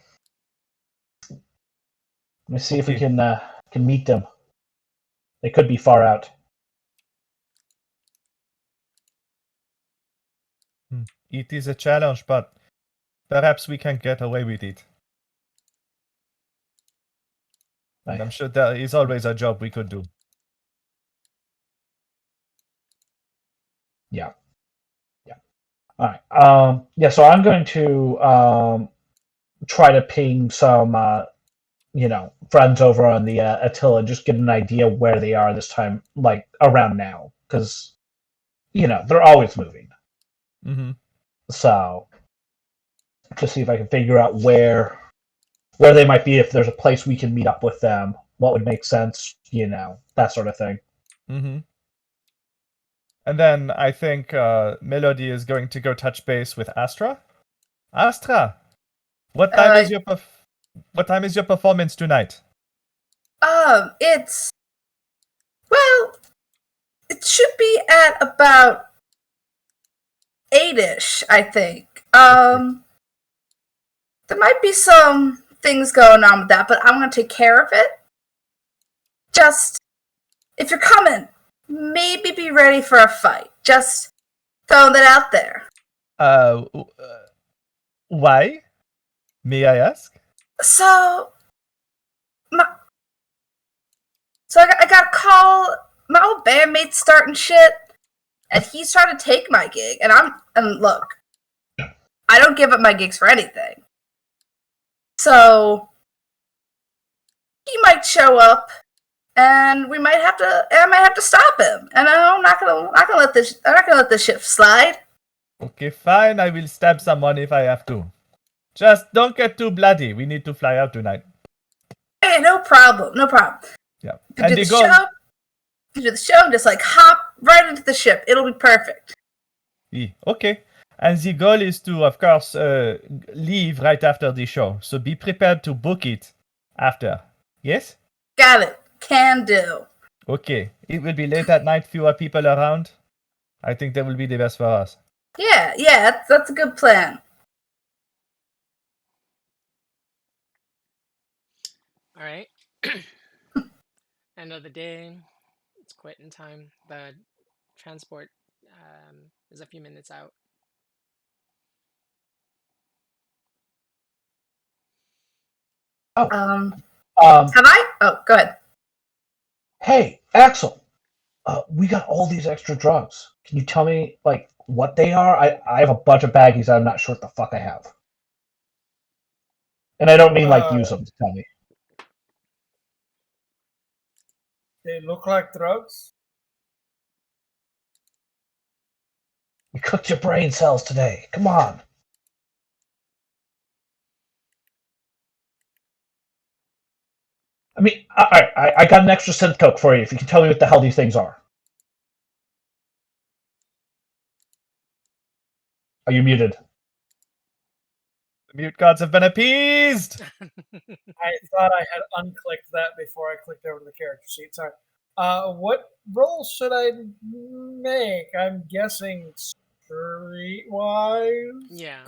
me see if we can meet them. They could be far out. It is a challenge, but perhaps we can get away with it. And I'm sure there is always a job we could do. Yeah. All right. So I'm going to try to ping some, friends over on the Attila, just get an idea where they are this time, like around now, because they're always moving. Mm-hmm. So, to see if I can figure out where they might be, if there's a place we can meet up with them, what would make sense, that sort of thing. Mm-hmm. And then I think Melody is going to go touch base with Astra. Astra, what time is your performance tonight? It should be at about 8-ish, I think. There might be some things going on with that, but I'm going to take care of it. Just, if you're coming, maybe be ready for a fight. Just throwing that out there. Why? May I ask? So I got a call. My old bandmate's starting shit, and he's trying to take my gig. And look, I don't give up my gigs for anything. So he might show up, and I might have to stop him. And I'm not gonna let this shit slide. Okay, fine. I will stab someone if I have to. Just don't get too bloody. We need to fly out tonight. Hey, no problem. Yeah. You do the show and just hop right into the ship. It'll be perfect. Okay. And the goal is to, of course, leave right after the show. So be prepared to book it after. Yes? Got it. Can do. Okay. It will be late at night, fewer people around. I think that will be the best for us. Yeah, that's a good plan. All right. End of the day. It's quitting time. The transport is a few minutes out. Have I? Oh, go ahead. Hey, Axel, we got all these extra drugs. Can you tell me, what they are? I have a bunch of baggies I'm not sure what the fuck I have. And I don't mean, use them to tell me. They look like drugs. You cooked your brain cells today. Come on. I mean, I got an extra synth coke for you if you can tell me what the hell these things are. Are you muted? The mute gods have been appeased! I thought I had unclicked that before I clicked over to the character sheet. Sorry. What role should I make? I'm guessing streetwise. Yeah.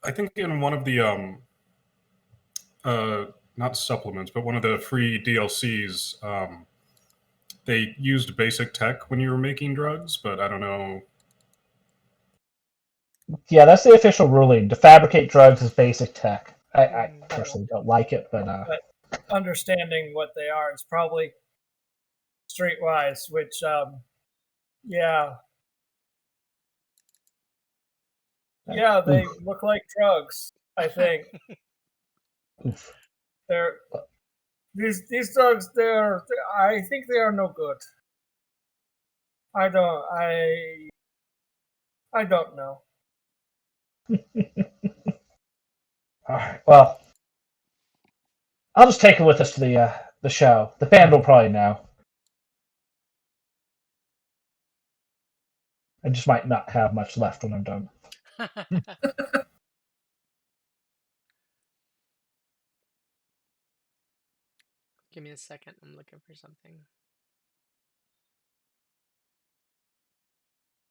I think in one of the not supplements, but one of the free DLCs, they used basic tech when you were making drugs, but I don't know. Yeah, that's the official ruling. To fabricate drugs is basic tech. I personally don't like it, but understanding what they are is probably streetwise, which yeah, they look like drugs. I think they're these drugs. I think they are no good. I don't know. all right. Well, I'll just take it with us to the show. The band will probably know. I just might not have much left when I'm done. Give me a second. I'm looking for something.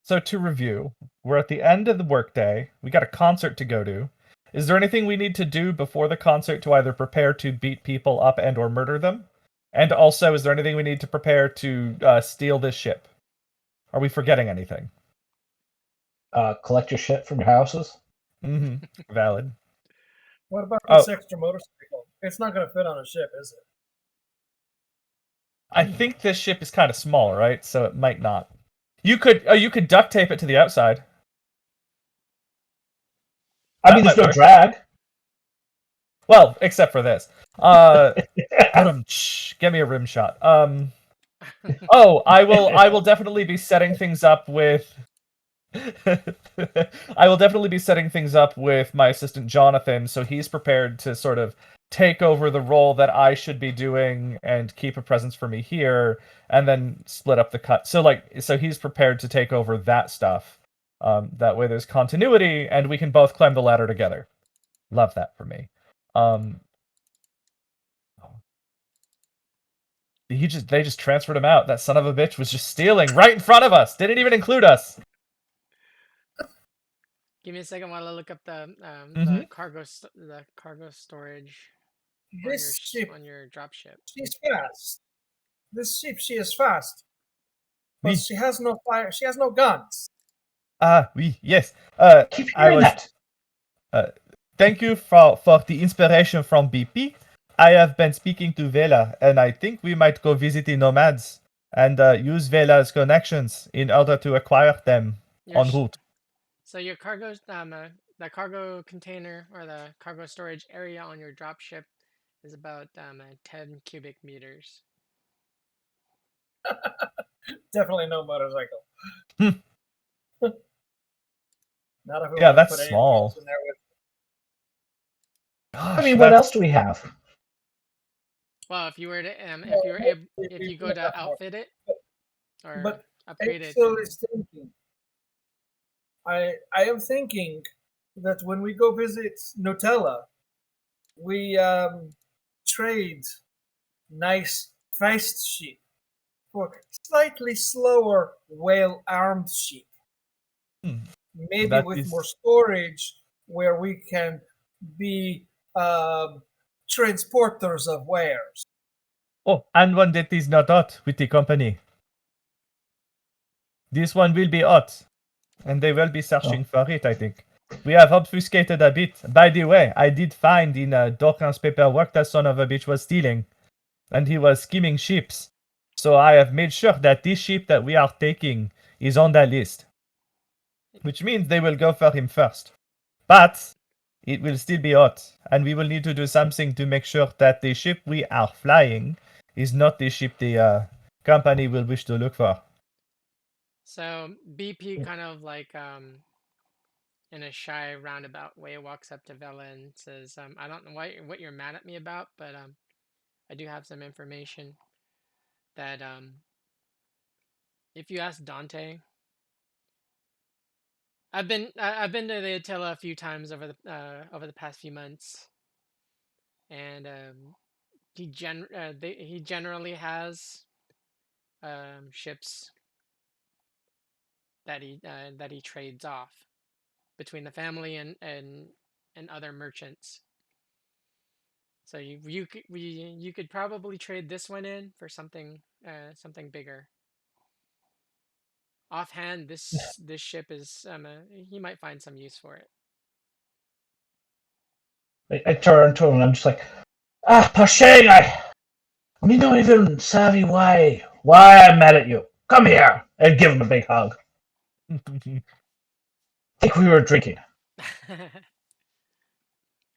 So to review, we're at the end of the workday. We got a concert to go to. Is there anything we need to do before the concert to either prepare to beat people up and or murder them? And also, is there anything we need to prepare to steal this ship? Are we forgetting anything? Collect your shit from your houses. Mm-hmm. Valid. What about this extra motorcycle? It's not going to fit on a ship, is it? I think this ship is kind of small, right? So it might not. You could duct tape it to the outside. I mean, there's no drag. Well, except for this. Give me a rim shot. I will definitely be setting things up with. I will definitely be setting things up with my assistant Jonathan, so he's prepared to sort of take over the role that I should be doing and keep a presence for me here, and then split up the cut. So he's prepared to take over that stuff. That way, there's continuity, and we can both climb the ladder together. Love that for me. They just transferred him out. That son of a bitch was just stealing right in front of us. Didn't even include us. Give me a second while I look up the cargo storage This ship on your drop ship. She's fast. This ship, she is fast, but she has no fire. She has no guns. Yes. Keep hearing that. Thank you for the inspiration from BP. I have been speaking to Vela, and I think we might go visit the nomads and use Vela's connections in order to acquire them en route. So your cargo, the cargo container or the cargo storage area on your drop ship is about 10 cubic meters. Definitely no motorcycle. Not if we Yeah, want to that's put any small. parts in there with. I mean, what else do we have? Well, if you were to if you go to outfit it or upgrade it, thinking. I am thinking that when we go visit Nutella, we trade nice fast sheep for slightly slower whale-armed sheep. Maybe with more storage, where we can be transporters of wares. Oh, and one that is not out with the company. This one will be out, and they will be searching for it, I think. We have obfuscated a bit. By the way, I did find in Dorcan's paperwork that son of a bitch was stealing, and he was skimming ships. So I have made sure that this ship that we are taking is on that list, which means they will go for him first. But it will still be out, and we will need to do something to make sure that the ship we are flying is not the ship the company will wish to look for. So BP kind of like in a shy roundabout way walks up to Vela and says, I don't know what you're mad at me about, but I do have some information that if you ask Dante, I've been to the Attila a few times over the past few months, and he generally has ships that he trades off between the family and other merchants. So you could probably trade this one in for something bigger. Offhand, this ship is he might find some use for it. I turn to him and I'm just like, Pashang, I don't even savvy why I'm mad at you. Come here and give him a big hug. Think we were drinking.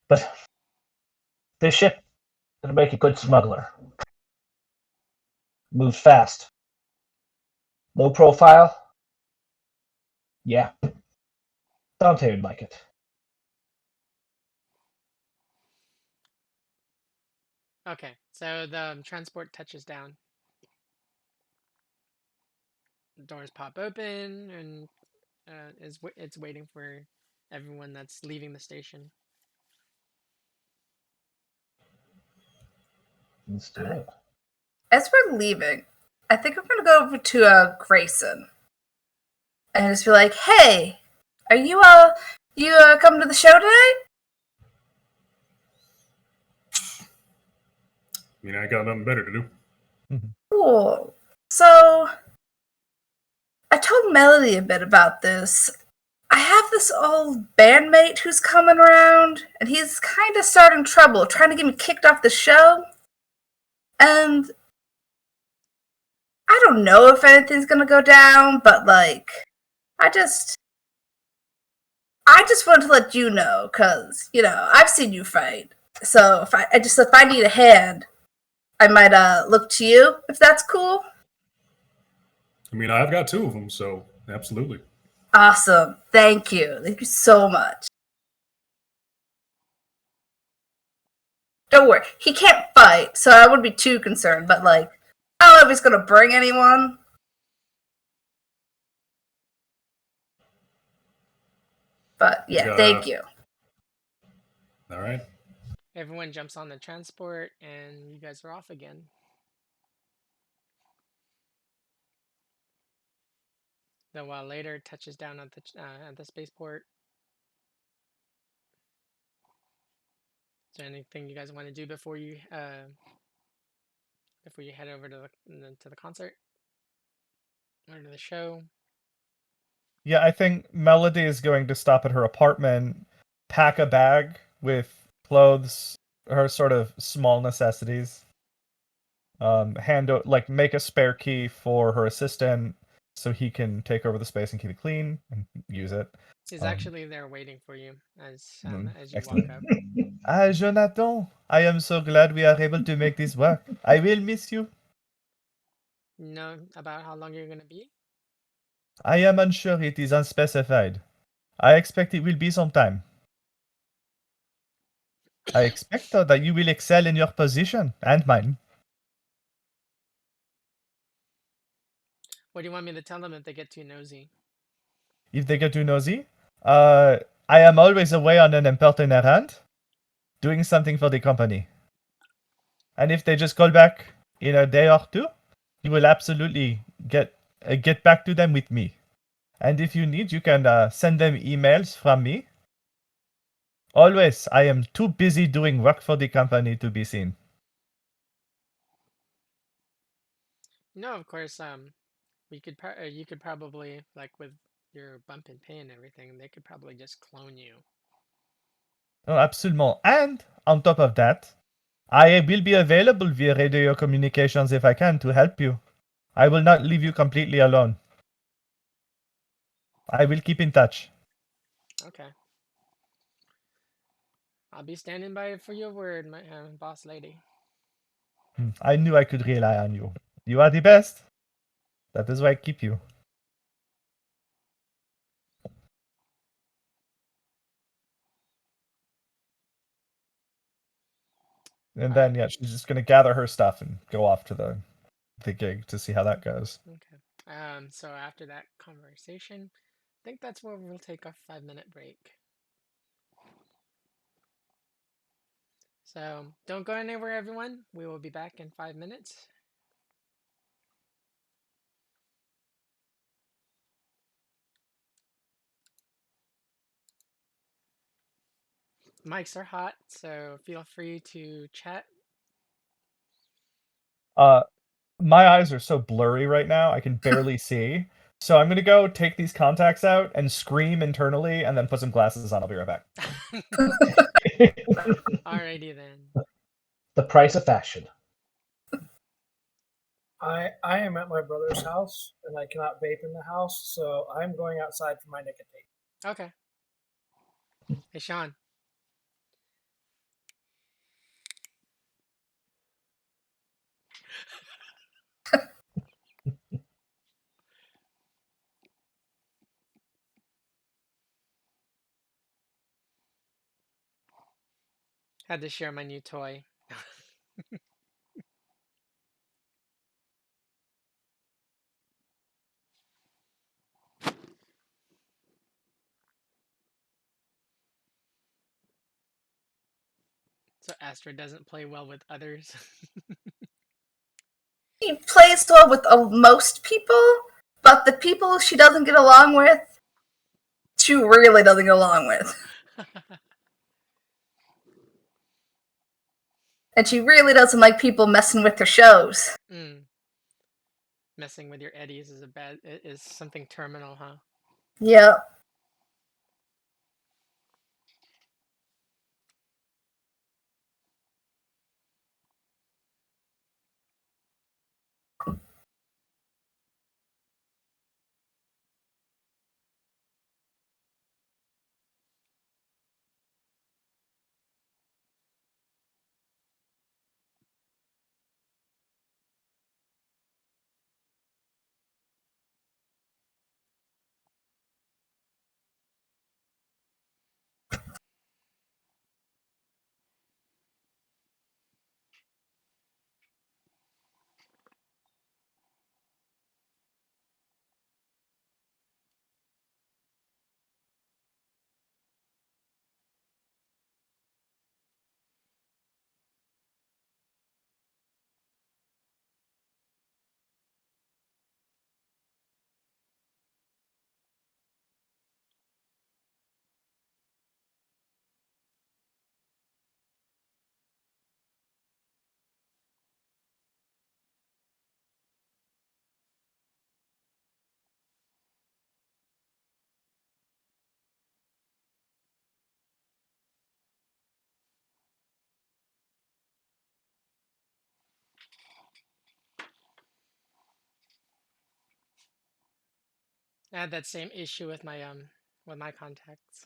But this ship it'll make a good smuggler. Moves fast. Low profile. Yeah. Dante would like it. Okay, so the transport touches down. The doors pop open, and it's waiting for everyone that's leaving the station. Let's do it. As we're leaving, I think I'm gonna go over to Grayson and just be like, "Hey, are you coming to the show today?" I mean, I got nothing better to do. Cool. So I told Melody a bit about this. I have this old bandmate who's coming around, and he's kind of starting trouble, trying to get me kicked off the show. And I don't know if anything's gonna go down, but like, I just wanted to let you know, cause I've seen you fight. So if I need a hand, I might look to you if that's cool. I mean, I've got 2 of them, so absolutely. Awesome. Thank you so much. Don't worry, he can't fight, so I wouldn't be too concerned, but like, I don't know if he's gonna bring anyone. But yeah, thank you. All right. Everyone jumps on the transport, and you guys are off again. Then, a while later, touches down at the spaceport. Is there anything you guys want to do before you head over to the concert or to the show? Yeah, I think Melody is going to stop at her apartment, pack a bag with clothes, her sort of small necessities. Make a spare key for her assistant so he can take over the space and keep it clean and use it. He's actually there waiting for you as you excellent. walk up. Ah, Jonathan, I am so glad we are able to make this work. I will miss you. Know about how long you're gonna be? I am unsure. It is unspecified. I expect it will be some time. I expect that you will excel in your position and mine. What do you want me to tell them if they get too nosy? If they get too nosy, I am always away on an important errand, doing something for the company. And if they just call back in a day or 2, you will absolutely get back to them with me. And if you need, you can send them emails from me. Always, I am too busy doing work for the company to be seen. No, of course. You could probably, like, with your bump and pay and everything, they could probably just clone you. Oh, absolument. And on top of that, I will be available via radio communications if I can to help you. I will not leave you completely alone. I will keep in touch. Okay. I'll be standing by for your word, my boss lady. I knew I could rely on you. You are the best. That is why I keep you. And then, yeah, she's just going to gather her stuff and go off to the gig to see how that goes. Okay. So after that conversation, I think that's where we'll take a 5-minute break. So don't go anywhere, everyone. We will be back in 5 minutes. Mics are hot, so feel free to chat. My eyes are so blurry right now, I can barely see. So I'm going to go take these contacts out and scream internally and then put some glasses on. I'll be right back. Alrighty then. The price of fashion. I am at my brother's house and I cannot vape in the house, so I'm going outside for my nicotine. Okay. Hey, Sean. Had to share my new toy. So Astra doesn't play well with others. She plays well with most people, but the people she doesn't get along with, she really doesn't get along with. And she really doesn't like people messing with her shows. Messing with your eddies is something terminal, huh? Yep. I had that same issue with my contacts.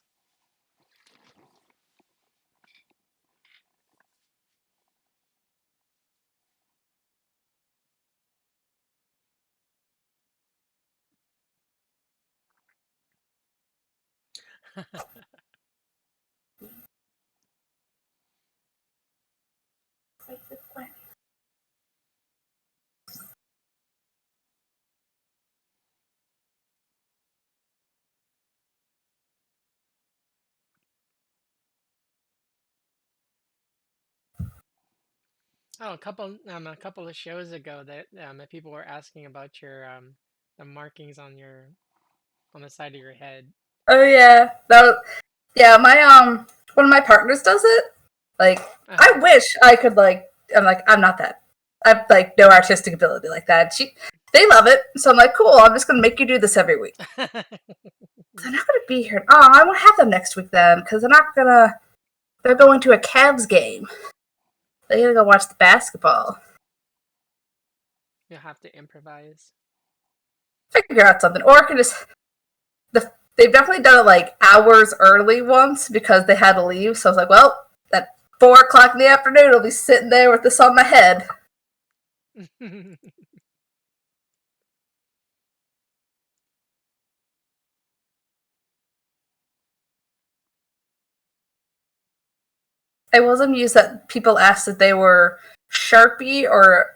Oh, a couple of shows ago that people were asking about your the markings on the side of your head. Oh yeah, my one of my partners does it. Like, I wish I could I'm not that. I've like no artistic ability like that. They love it, so I'm like, cool. I'm just gonna make you do this every week. They're not gonna be here. Oh, I won't have them next week then, because they're going to a Cavs game. They gotta go watch the basketball. You'll have to improvise. Figure out something, or I can just they've definitely done it like hours early once because they had to leave. So I was like, well, at 4:00 in the afternoon, I'll be sitting there with this on my head. I was amused that people asked if they were Sharpie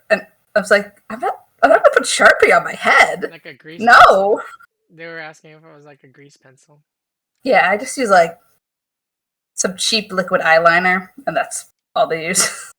and I was like, I'm not gonna put Sharpie on my head. Like a grease No. pencil. They were asking if it was like a grease pencil. Yeah, I just use like some cheap liquid eyeliner, and that's all they use.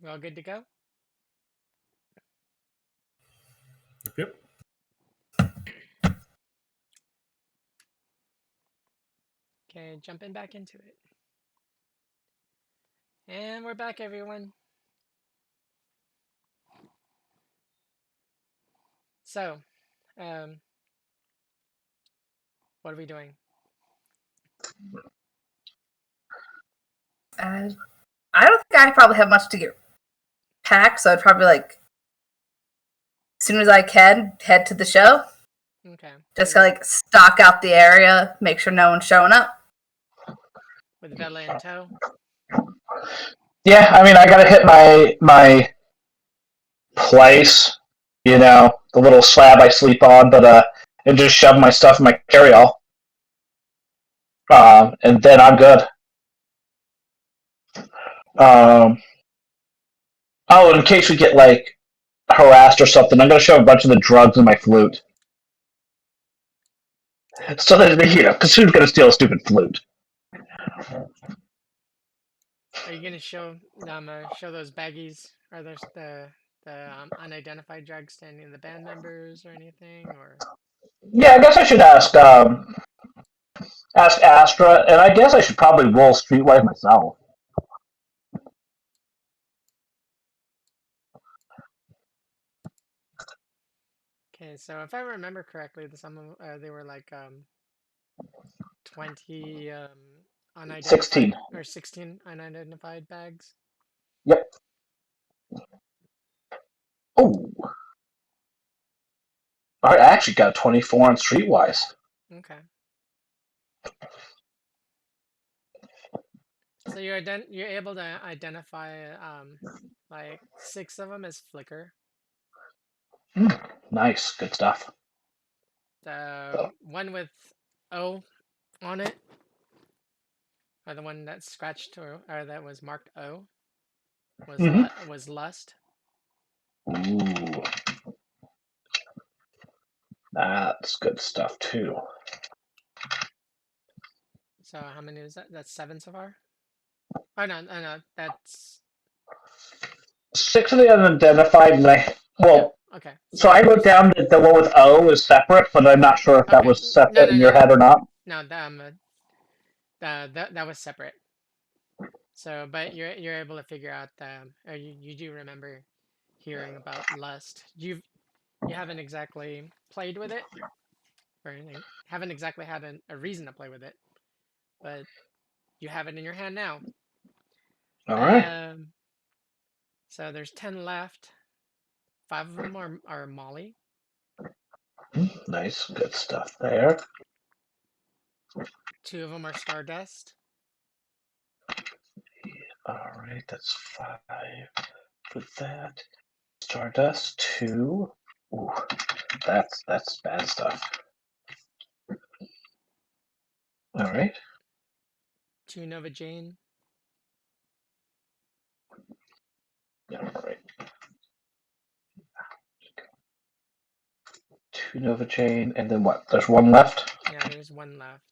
We all good to go? Yep. Okay, jumping back into it. And we're back, everyone. So, what are we doing? I don't think I probably have much to get packed, so I'd probably like as soon as I can head to the show. Okay. Just to like stock out the area, make sure no one's showing up. With Bella in tow. Yeah, I mean, I gotta hit my place, the little slab I sleep on, but and just shove my stuff in my carry-all, and then I'm good. Oh, in case we get like harassed or something, I'm gonna shove a bunch of the drugs in my flute, so that because who's gonna steal a stupid flute? Are you gonna show those baggies? Are those the unidentified drugs standing the band members or anything? Or Yeah, I guess I should ask Astra, and I guess I should probably roll Streetwise myself. okay, so if I remember correctly, some of they were like 20 unidentified 16. or 16 unidentified bags. Yep. Oh, I actually got a 24 on Streetwise. Okay. So you're able to identify like 6 of them as flicker. Nice, good stuff. The one with O on it, or the one that scratched or that was marked O, was lust. Ooh, that's good stuff too. So how many is that? That's 7 so far. Oh no, that's 6 of the unidentified, and okay. So I wrote down that the one with O is separate, but I'm not sure if that was separate in your head or not. No, that was separate. So, but you're able to figure out or you do remember hearing about lust. You haven't exactly played with it, or anything. Haven't exactly had a reason to play with it, but you have it in your hand now. All right. So there's 10 left. 5 of them are Molly. Nice, good stuff there. 2 of them are Stardust. All right, that's 5 with that. Stardust 2. Ooh, that's bad stuff. All right. 2 Nova Jane. Yeah, all right. 2 Nova Chain, and then what? There's 1 left? Yeah, there's 1 left.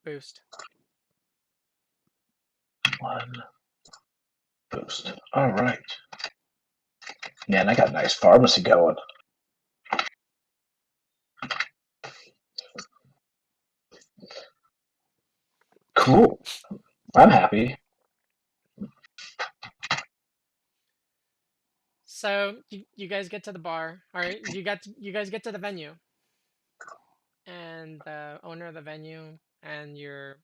Boost. 1 boost. All right. Man, I got a nice pharmacy going. Cool. I'm happy. So you guys get to the bar, or you guys get to the venue, and the owner of the venue and your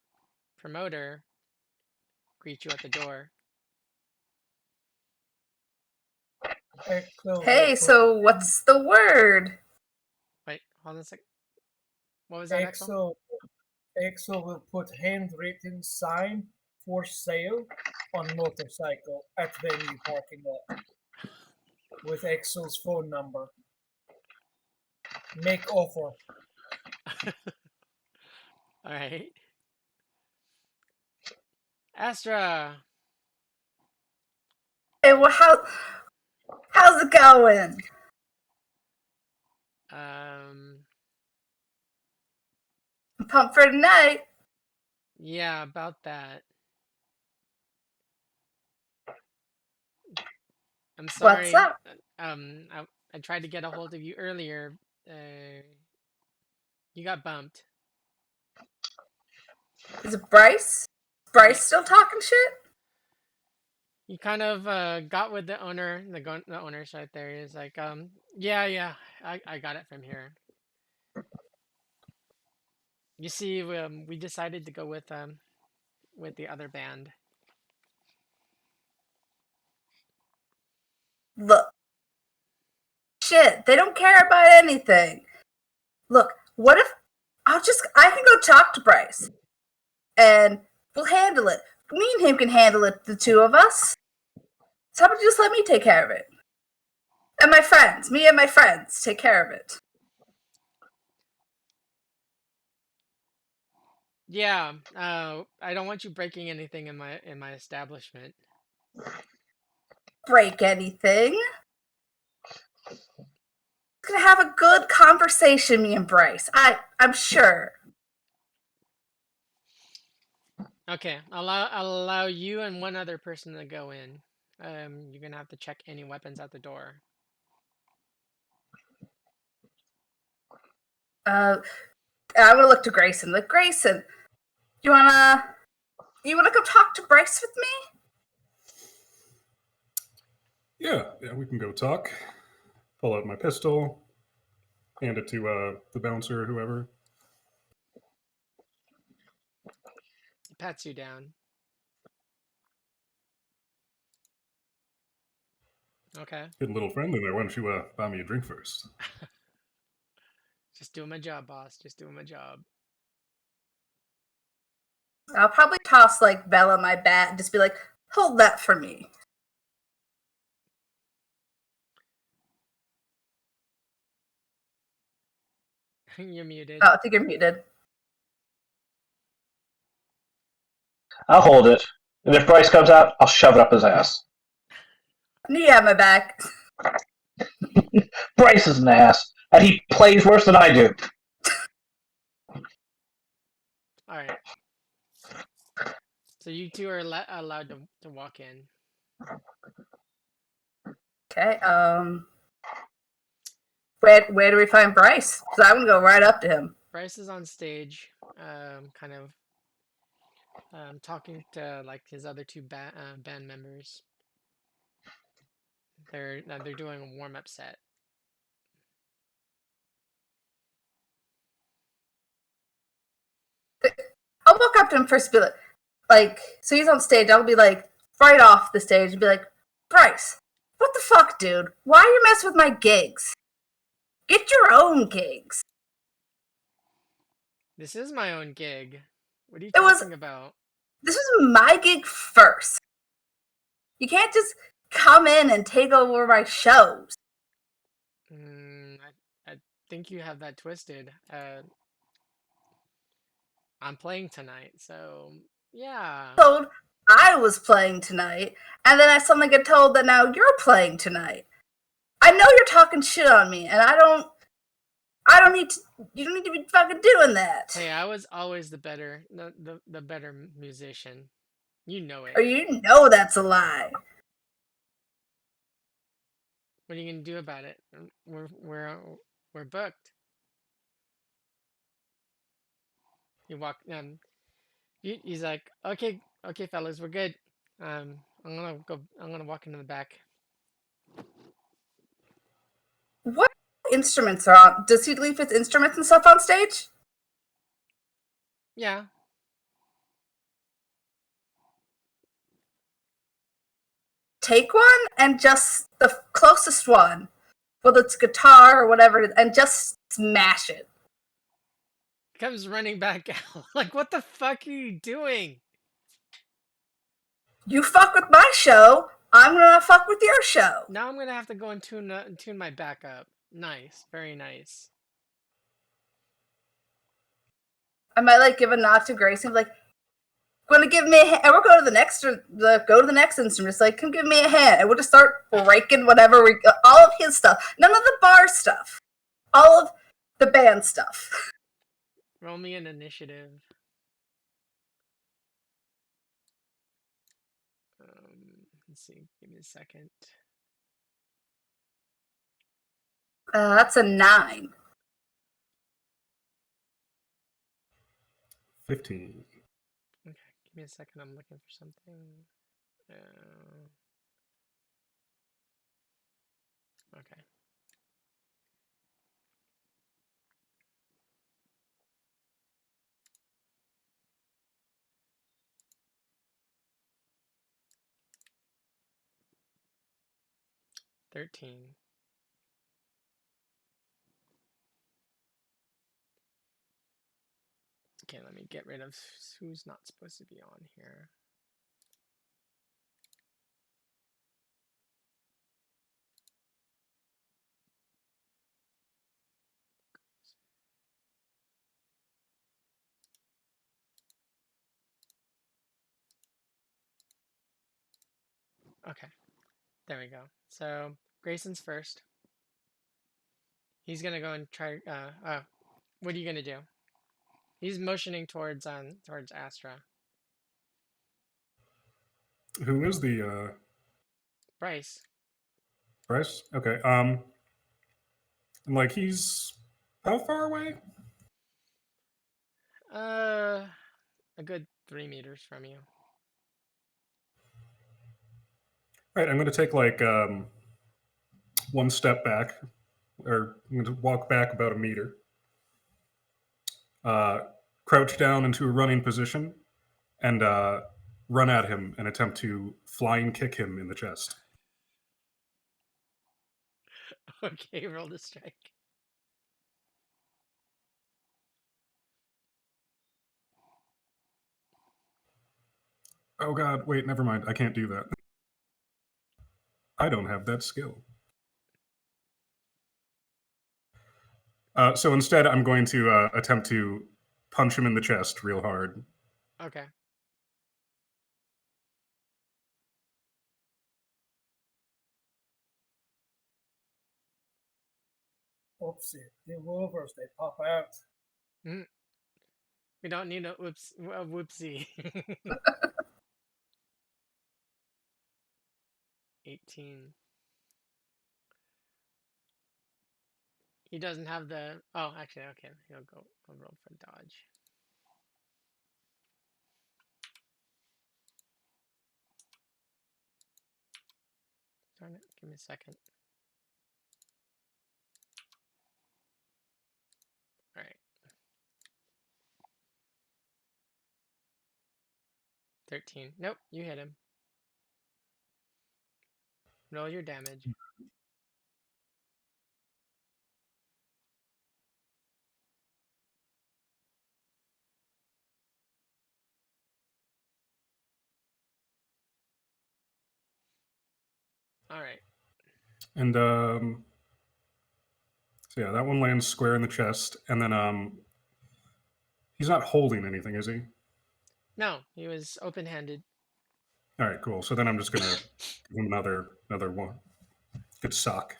promoter greet you at the door. Hey, so what's the word? Wait, hold on a second. What was that, Axel? Axel will put handwritten sign for sale on motorcycle at venue parking lot with Axel's phone number. Make offer. All right. Astra. Hey, well, how's it going? I'm pumped for tonight. Yeah, about that. I'm sorry. What's up? I tried to get a hold of you earlier. You got bumped. Is it Bryce? Bryce still talking shit? He kind of got with the owner. The owner's right there. He's like, yeah, I got it from here. You see, we decided to go with the other band. Look. Shit, they don't care about anything. Look, what if I can go talk to Bryce and we'll handle it. Me and him can handle it, the two of us. So how about you just let me take care of it? And me and my friends take care of it. Yeah, I don't want you breaking anything in my establishment. Break anything. We're gonna have a good conversation, me and Bryce. I'm sure. Okay, I'll allow you and one other person to go in. You're gonna have to check any weapons at the door. I'm gonna look to Grayson. Like, Grayson, you wanna come talk to Bryce with me? Yeah, we can go talk. Pull out my pistol, hand it to the bouncer or whoever. He pats you down. Okay. Getting a little friendly there. Why don't you buy me a drink first? Just doing my job, boss. Just doing my job. I'll probably toss like Bella my bat and just be like, hold that for me. You're muted. Oh, I think you're muted. I'll hold it. And if Bryce comes out, I'll shove it up his ass. You have my back. Bryce is an ass, and he plays worse than I do. All right. So you two are allowed to walk in. Okay. Where do we find Bryce? So I'm gonna go right up to him. Bryce is on stage, kind of talking to like his other two band members. They're doing a warm-up set. I'll walk up to him first, and be like, so he's on stage. I'll be like, right off the stage, and be like, Bryce, what the fuck, dude? Why you mess with my gigs? Get your own gigs. This is my own gig. What are you talking about? This was my gig first. You can't just come in and take over my shows. I think you have that twisted. I'm playing tonight, so yeah. Told I was playing tonight, and then I suddenly get told that now you're playing tonight. I know you're talking shit on me, and I don't need to. You don't need to be fucking doing that. Hey, I was always the better musician. You know it. Or you know that's a lie. What are you gonna do about it? We're booked. He's like, okay, fellas, we're good. I'm gonna walk into the back. What instruments are on? Does he leave his instruments and stuff on stage? Yeah. Take one and just the closest one, whether it's guitar or whatever, and just smash it. Comes running back out. Like, what the fuck are you doing? You fuck with my show, I'm gonna fuck with your show. Now I'm gonna have to go and tune my back up. Nice, very nice. I might like give a nod to Grace and be like, "Gonna give me a hand," and we'll go to the next instrument. It's like, "Come give me a hand," and we'll just start breaking whatever all of his stuff, none of the bar stuff, all of the band stuff. Roll me an initiative. Let's see. Give me a second. That's a 9. 15. Okay, give me a second. I'm looking for something. Okay. $13. Okay, let me get rid of who's not supposed to be on here. Okay, there we go. So Grayson's first. He's gonna go and try. What are you gonna do? He's motioning towards Astra. Who is the Bryce. Bryce? Okay. Like he's how far away? A good 3 meters from you. Right. I'm going to take like one step back, or I'm going to walk back about a meter. Crouch down into a running position, and run at him and attempt to flying kick him in the chest. Okay, roll the strike. Oh God! Wait, never mind. I can't do that. I don't have that skill. So instead, I'm going to attempt to punch him in the chest real hard. Okay. Oopsie. The wolvers, they pop out. We don't need a whoopsie. 18. He doesn't have the. Oh, actually, okay. He'll roll for dodge. Darn it! Give me a second. All right. 13. Nope, you hit him. Roll your damage. All right. And so yeah, that one lands square in the chest, and then he's not holding anything, is he? No, he was open-handed. All right, cool. So then I'm just gonna give him another one. Good sock.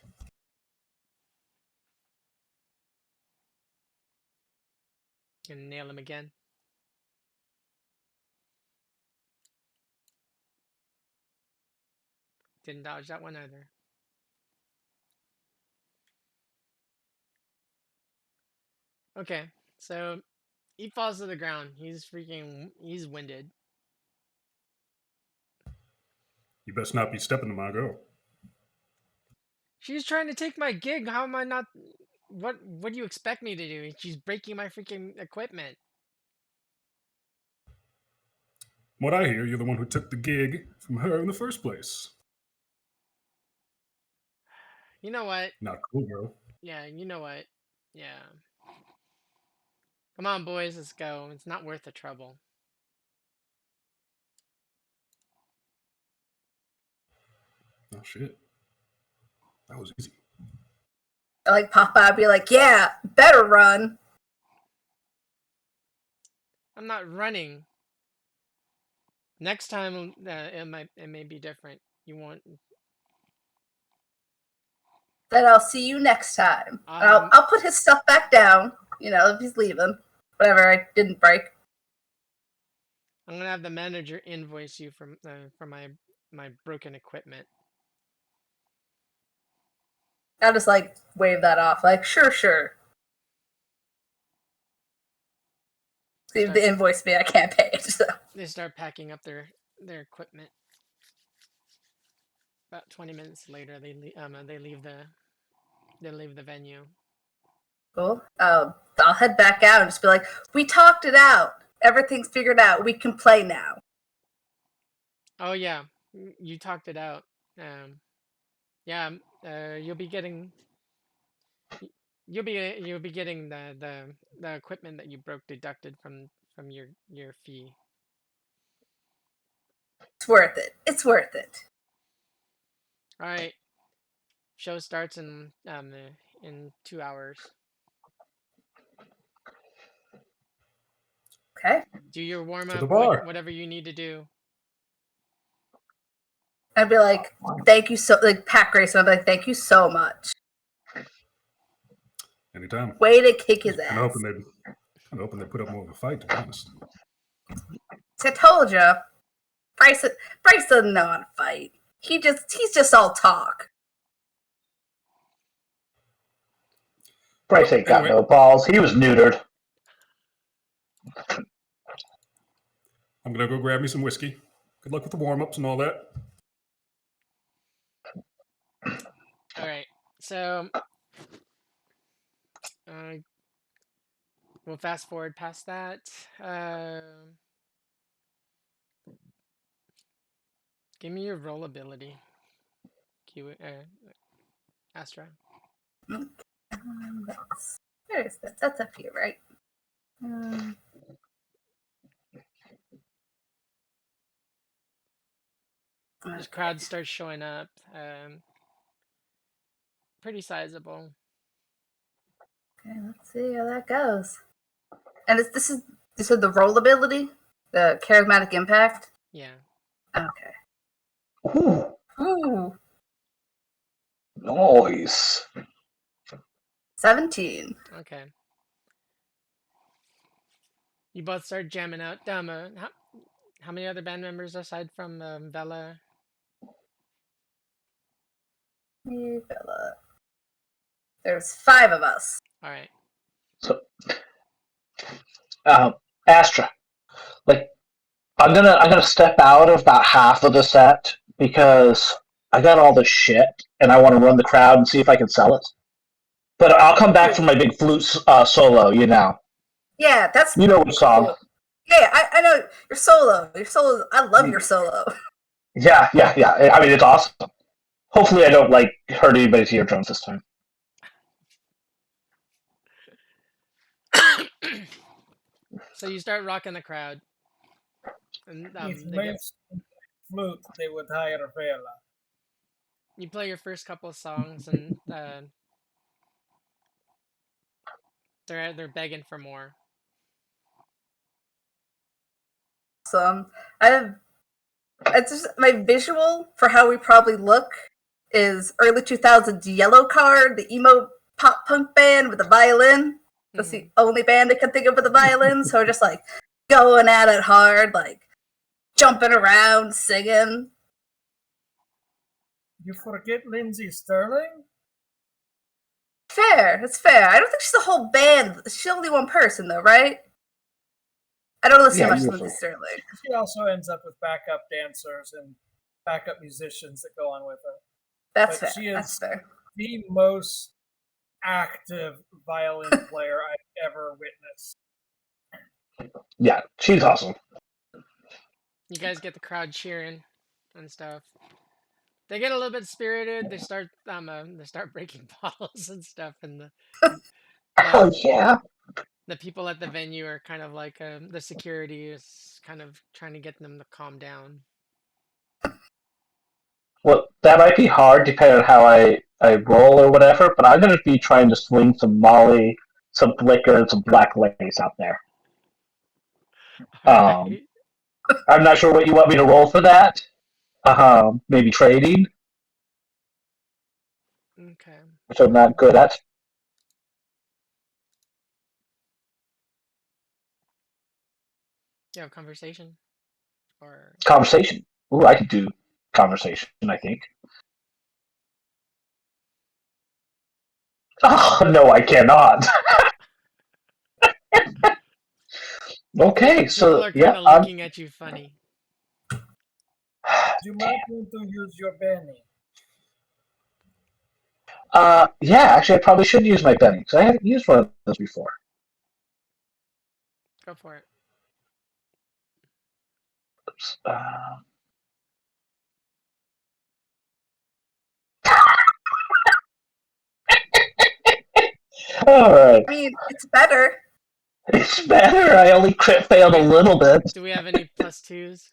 Gonna nail him again. Didn't dodge that one either. Okay, so he falls to the ground. He's winded. You best not be stepping to my go. She's trying to take my gig. How am I not? What do you expect me to do? She's breaking my freaking equipment. What I hear, you're the one who took the gig from her in the first place. You know what? Not cool, bro. Yeah, you know what? Yeah. Come on, boys, let's go. It's not worth the trouble. Oh shit. That was easy. Like pop out, be like, "Yeah, better run." I'm not running. Next time, it may be different. You won't. Then I'll see you next time. I'll put his stuff back down. You know, if he's leaving, whatever I didn't break. I'm gonna have the manager invoice you for my broken equipment. I'll just like wave that off, like sure. See if they invoice me, I can't pay it. So. They start packing up their equipment. About 20 minutes later, they leave the venue. Cool. I'll head back out and just be like, we talked it out. Everything's figured out. We can play now. Oh yeah, you talked it out. Yeah, you'll be getting the equipment that you broke deducted from your fee. It's worth it. It's worth it. All right. Show starts in 2 hours. Okay. Do your warm To the up, bar. whatever you need to do. I'd be like, thank you so, like pack race. And I'd be like, thank you so much. Anytime. Way to kick his I'm ass. hoping they put up more of a fight, to be honest. So I told you, Bryce doesn't know how to fight. He's just all talk. Bryce ain't got Anyway. no balls. He was neutered. I'm gonna go grab me some whiskey. Good luck with the warm-ups and all that. All right. So we'll fast forward past that. Give me your roll ability. Astra. Where is that? That's up here, right? This crowd starts showing up. Pretty sizable. Okay, let's see how that goes. And this is the roll ability, the charismatic impact. Yeah. Okay. Ooh, Ooh, nice. 17. Okay. You both start jamming out. How many other band members aside from Bella? There's 5 of us. All right. So, Astra, like, I'm gonna step out of about half of the set because I got all the shit and I want to run the crowd and see if I can sell it. But I'll come back for my big flute solo. You know. Yeah, that's You know what song? cool. Yeah, I know your solo. Your solo. I love your solo. Yeah. I mean, it's awesome. Hopefully, I don't hurt anybody's eardrums this time. So you start rocking the crowd. And If Mace flute, they would hire a fella. you play your first couple of songs, and they're begging for more. It's just my visual for how we probably look is early 2000s Yellow Card, the emo pop punk band with a violin. That's the only band I can think of with a violin. So we're just like going at it hard, like jumping around, singing. You forget Lindsay Sterling? Fair, it's fair. I don't think she's a whole band. She's only one person though, right? I don't listen much to Lindsay Sterling. She also ends up with backup dancers and backup musicians that go on with her. That's But fair. she is That's fair. the most active violin player I've ever witnessed. Yeah, she's awesome. You guys get the crowd cheering and stuff. They get a little bit spirited. They start breaking bottles and stuff, and Oh yeah. the people at the venue are kind of like the security is kind of trying to get them to calm down. Well, that might be hard depending on how I roll or whatever, but I'm going to be trying to swing some Molly, some liquor, and some black lace out there. Right. I'm not sure what you want me to roll for that. Maybe trading, Okay. which I'm not good at. You have conversation, or Conversation. Ooh, I could do conversation, I think. Oh, no, I cannot. Okay, people so, are kind yeah, of looking at you funny. You might want to use your Benny. Yeah, actually, I probably should use my Benny, because I haven't used one of those before. Go for it. Oops. Alright. I mean, it's better. It's better. I only crit failed a little bit. Do we have any +2s?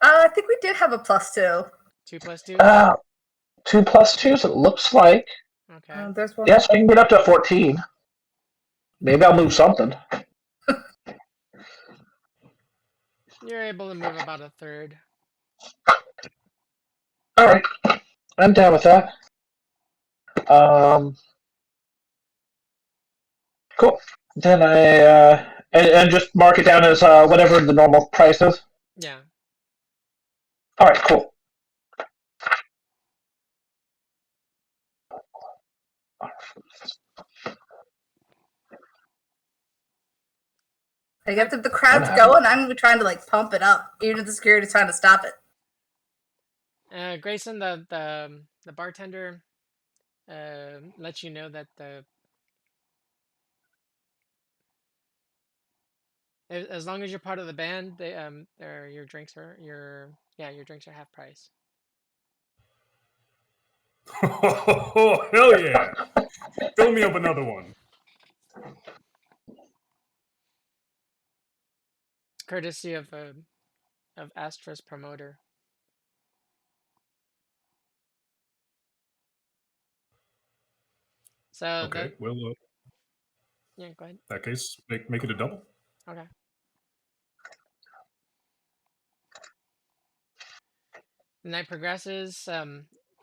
I think we did have a +2. 2 +2s? 2 plus 2s, it looks like. Okay. There's one. Yes, I can get up to 14. Maybe I'll move something. You're able to move about a third. Alright. I'm down with that. Cool. Then and just mark it down as whatever the normal price is. Yeah. Alright, cool. Like after the crowd's going, I'm trying to like pump it up, even if the security's trying to stop it. Grayson, the bartender, lets you know that as long as you're part of the band, your drinks are your drinks are half price. Oh, hell yeah! Fill me up another one. Courtesy of Astra's promoter. So Okay, well, yeah, go ahead. in that case, make it a double. Okay. The night progresses.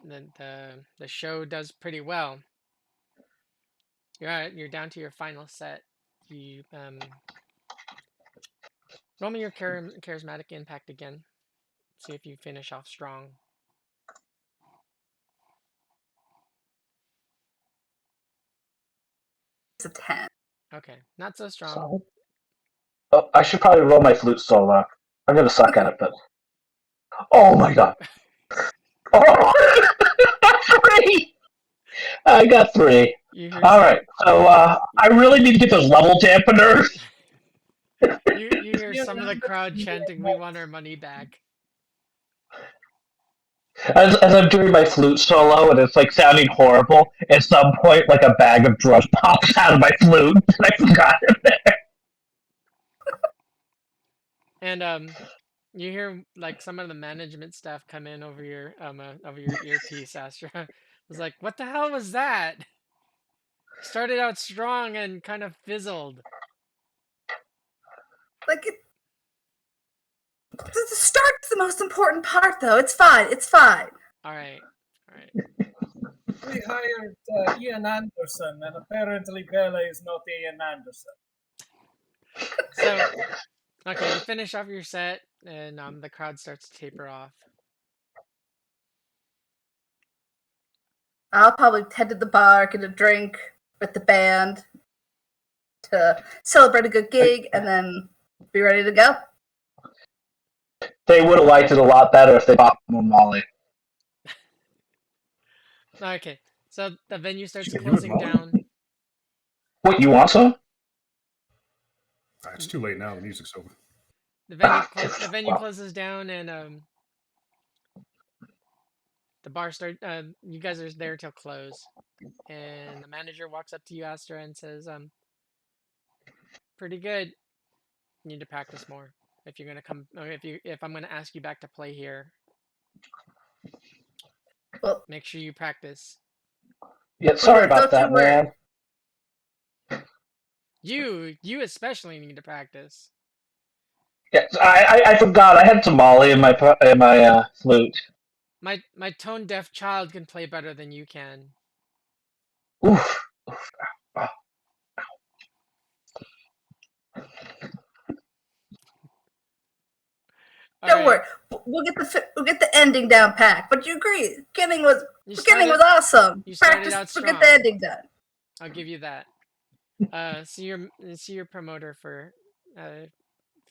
The show does pretty well. You're down to your final set. You roll me your charismatic impact again. See if you finish off strong. It's a 10. Okay, not so strong. Solid. Oh, I should probably roll my flute solo. I'm gonna suck at it, but. Oh my god! Oh! 3! I got 3. Alright, so I really need to get those level dampeners. You hear some of the crowd chanting, "We want our money back." As I'm doing my flute solo and it's like sounding horrible, at some point like a bag of drugs pops out of my flute and I forgot it there. And you hear like some of the management staff come in over your earpiece, Astra. Was like, "What the hell was that? Started out strong and kind of fizzled." Like the start's the most important part, though. It's fine. It's fine. All right. We hired Ian Anderson, and apparently Bella is not Ian Anderson. So, okay, you finish off your set, and the crowd starts to taper off. I'll probably head to the bar, get a drink with the band to celebrate a good gig, and then be ready to go. They would have liked it a lot better if they bought more Molly. Okay, so the venue starts Should we do it, closing Molly? down. What, you want some? It's too late now. The music's over. The venue Well. closes down, and the bar start. You guys are there till close, and the manager walks up to you, Astra, and says, "Pretty good. You need to practice more if you're gonna come. Or if I'm gonna ask you back to play here. Well, Make sure you practice. Yeah, sorry about don't you that, worry. man. You especially need to practice." Yeah, I forgot. I had some Molly in my flute. My tone deaf child can play better than you can. Oof. we'll get the ending down packed. But you agree, beginning was awesome. You started Practice, out we'll get strong. the ending done. I'll give you that. See your promoter for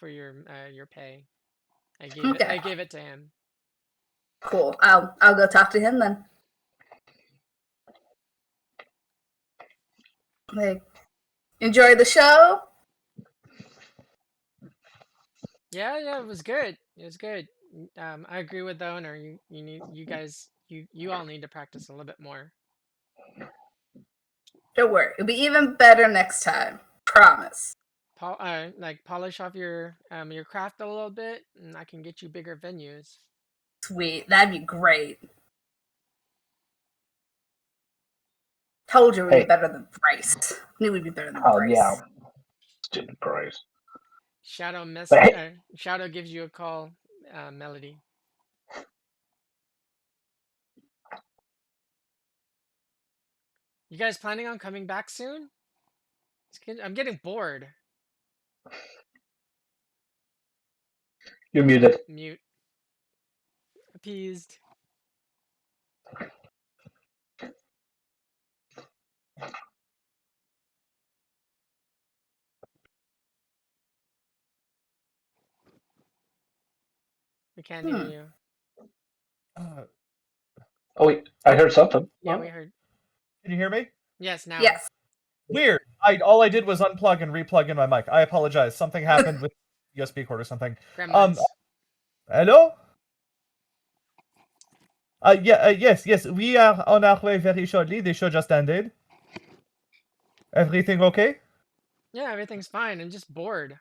your pay. I gave it to him. Cool. I'll go talk to him then. Like, enjoy the show. Yeah, it was good. It was good. I agree with the owner. You all need to practice a little bit more. Don't worry, it'll be even better next time. Promise. Polish off your craft a little bit, and I can get you bigger venues. Sweet, that'd be great. Told you we'd be better than Bryce. Knew we'd be better than Bryce. Yeah. Stupid Bryce. Shadow gives you a call, Melody. You guys planning on coming back soon? I'm getting bored. You're muted. Mute. Appeased. We can't hear you. Oh wait, I heard something. Yeah, we heard. Can you hear me? Yes, now. Yes. Weird. All I did was unplug and replug in my mic. I apologize. Something happened with USB cord or something. Gremlins. Hello? Yes. We are on our way very shortly. The show just ended. Everything okay? Yeah, everything's fine. I'm just bored.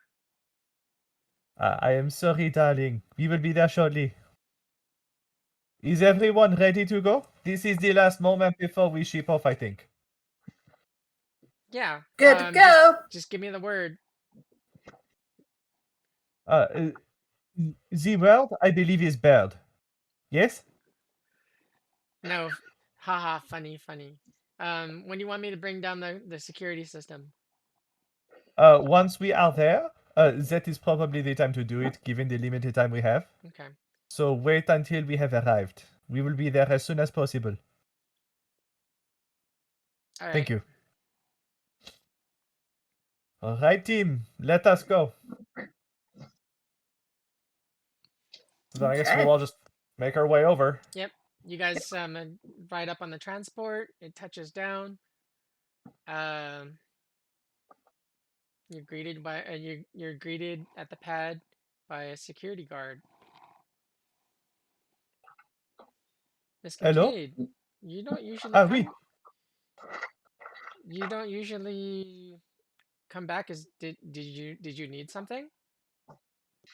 I am sorry, darling. We will be there shortly. Is everyone ready to go? This is the last moment before we ship off, I think. Yeah. Good to go. Just give me the word. The word, I believe, is bird. Yes? No. Haha, funny. When do you want me to bring down the security system? Once we are there, that is probably the time to do it, given the limited time we have. Okay. So wait until we have arrived. We will be there as soon as possible. All right. Thank you. All right, team. Let us go. So I guess we'll all just make our way over. Yep. You guys ride up on the transport. It touches down. You're greeted by you're greeted at the pad by a security guard. Miss Hello? Kincaid, you don't usually Oui. You don't usually come back. Did you need something?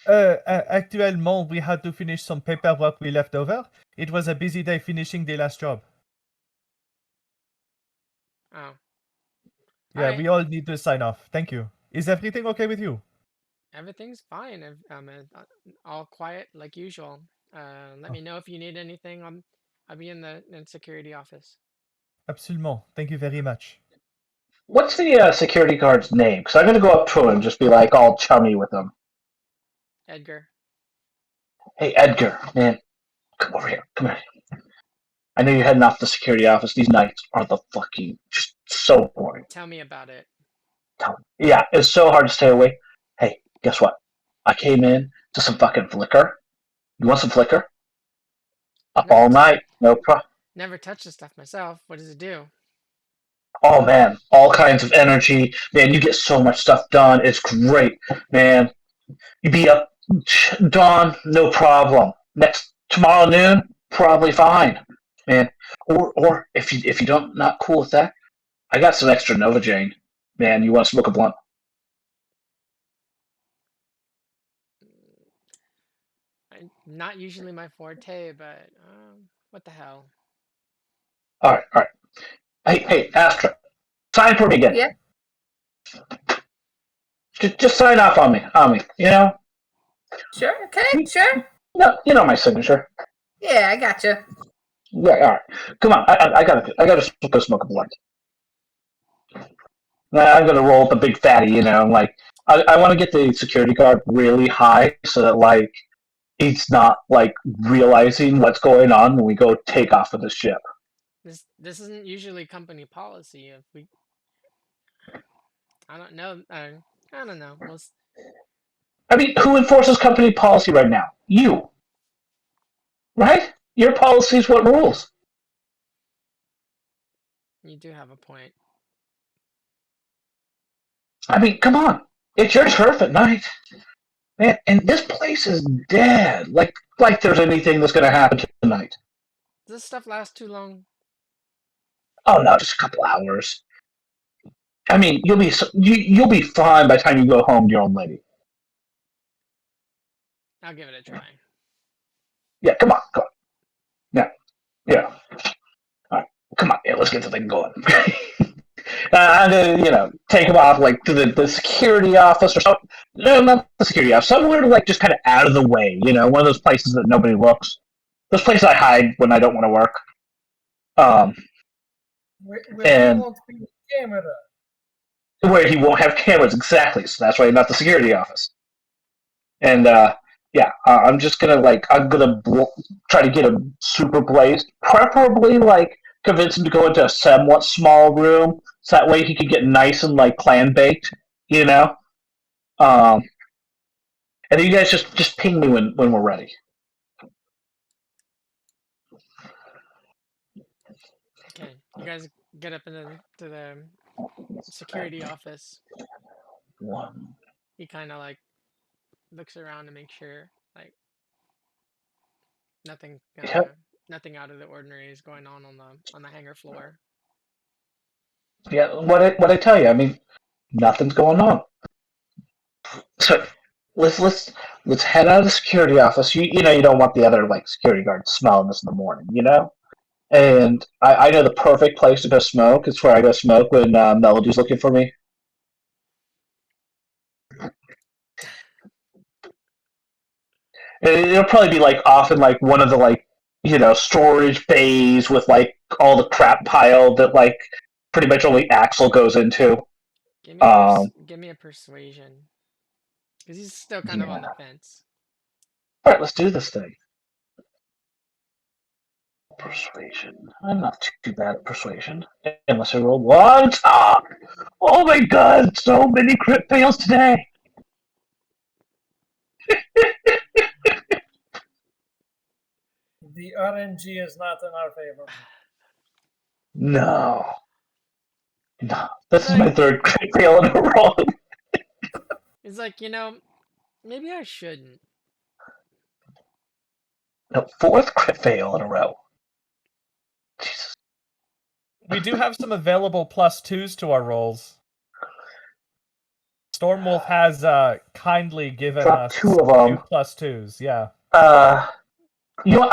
Actuellement, we had to finish some paperwork we left over. It was a busy day finishing the last job. Oh. Yeah, Alright. we all need to sign off. Thank you. Is everything okay with you? Everything's fine. All quiet like usual. Let me know if you need anything. I'll be in the security office. Absolument. Thank you very much. What's the security guard's name? Because I'm going to go up to him and just be like all chummy with him. Edgar. Hey, Edgar, man, come over here. Come here. I know you're heading off the security office. These nights are just so boring. Tell me about it. Yeah, it's so hard to stay awake. Hey, guess what? I came in to some fucking flicker. You want some flicker? Up all night, no problem. Never touched this stuff myself. What does it do? Oh man, all kinds of energy. Man, you get so much stuff done. It's great, man. You be up dawn, no problem. Tomorrow noon, probably fine, man. Or if you don't not cool with that, I got some extra Novocaine. Man, you want to smoke a blunt? Not usually my forte, but what the hell? All right. Hey, Astra, sign for me again. Yeah. Just sign off on me. You know. Sure. Okay. Sure. No, you know my signature. Yeah, I gotcha. Yeah. All right. Come on. I gotta go smoke a blunt. I'm gonna roll up a big fatty. You know, like I want to get the security guard really high so that like he's not like realizing what's going on when we go take off with the ship. This isn't usually company policy. If we, I don't know. I don't know. I mean, who enforces company policy right now? You, right? Your policy is what rules. You do have a point. I mean, come on. It's your turf at night. Man, and this place is dead. Like there's anything that's going to happen tonight. Does this stuff last too long? Oh no, just a couple hours. I mean, you'll be fine by the time you go home to your own lady. I'll give it a try. Yeah, come on. Yeah. All right, come on. Yeah, let's get the thing going. And take him off like to the security office or something. No, not the security office. Somewhere like just kind of out of the way. One of those places that nobody looks. Those places I hide when I don't want to work. Where he won't be the camera. Where he won't have cameras, exactly. So that's why not the security office. And I'm just gonna try to get him super blazed, preferably convince him to go into a somewhat small room, so that way he could get nice and clan baked, And then you guys just ping me when we're ready. Okay, you guys get up into the security office. He kind of looks around to make sure nothing out of the ordinary is going on the hangar floor. Yeah, what I tell you, I mean, nothing's going on. So let's head out of the security office. You don't want the other security guards smelling this in the morning, And I know the perfect place to go smoke. It's where I go smoke when Melody's looking for me. It'll probably be off in one of the storage bays with all the crap piled that pretty much only Axel goes into. Give me a persuasion, because he's still kind of on the fence. All right, let's do this thing. Persuasion. I'm not too bad at persuasion, unless I roll one. Oh my god! So many crit fails today. The RNG is not in our favor. No. This is my third crit fail in a row. It's maybe I shouldn't. No, fourth crit fail in a row. Jesus. We do have some available +2s to our rolls. Stormwolf has kindly given us two of them. 2 +2s, yeah. I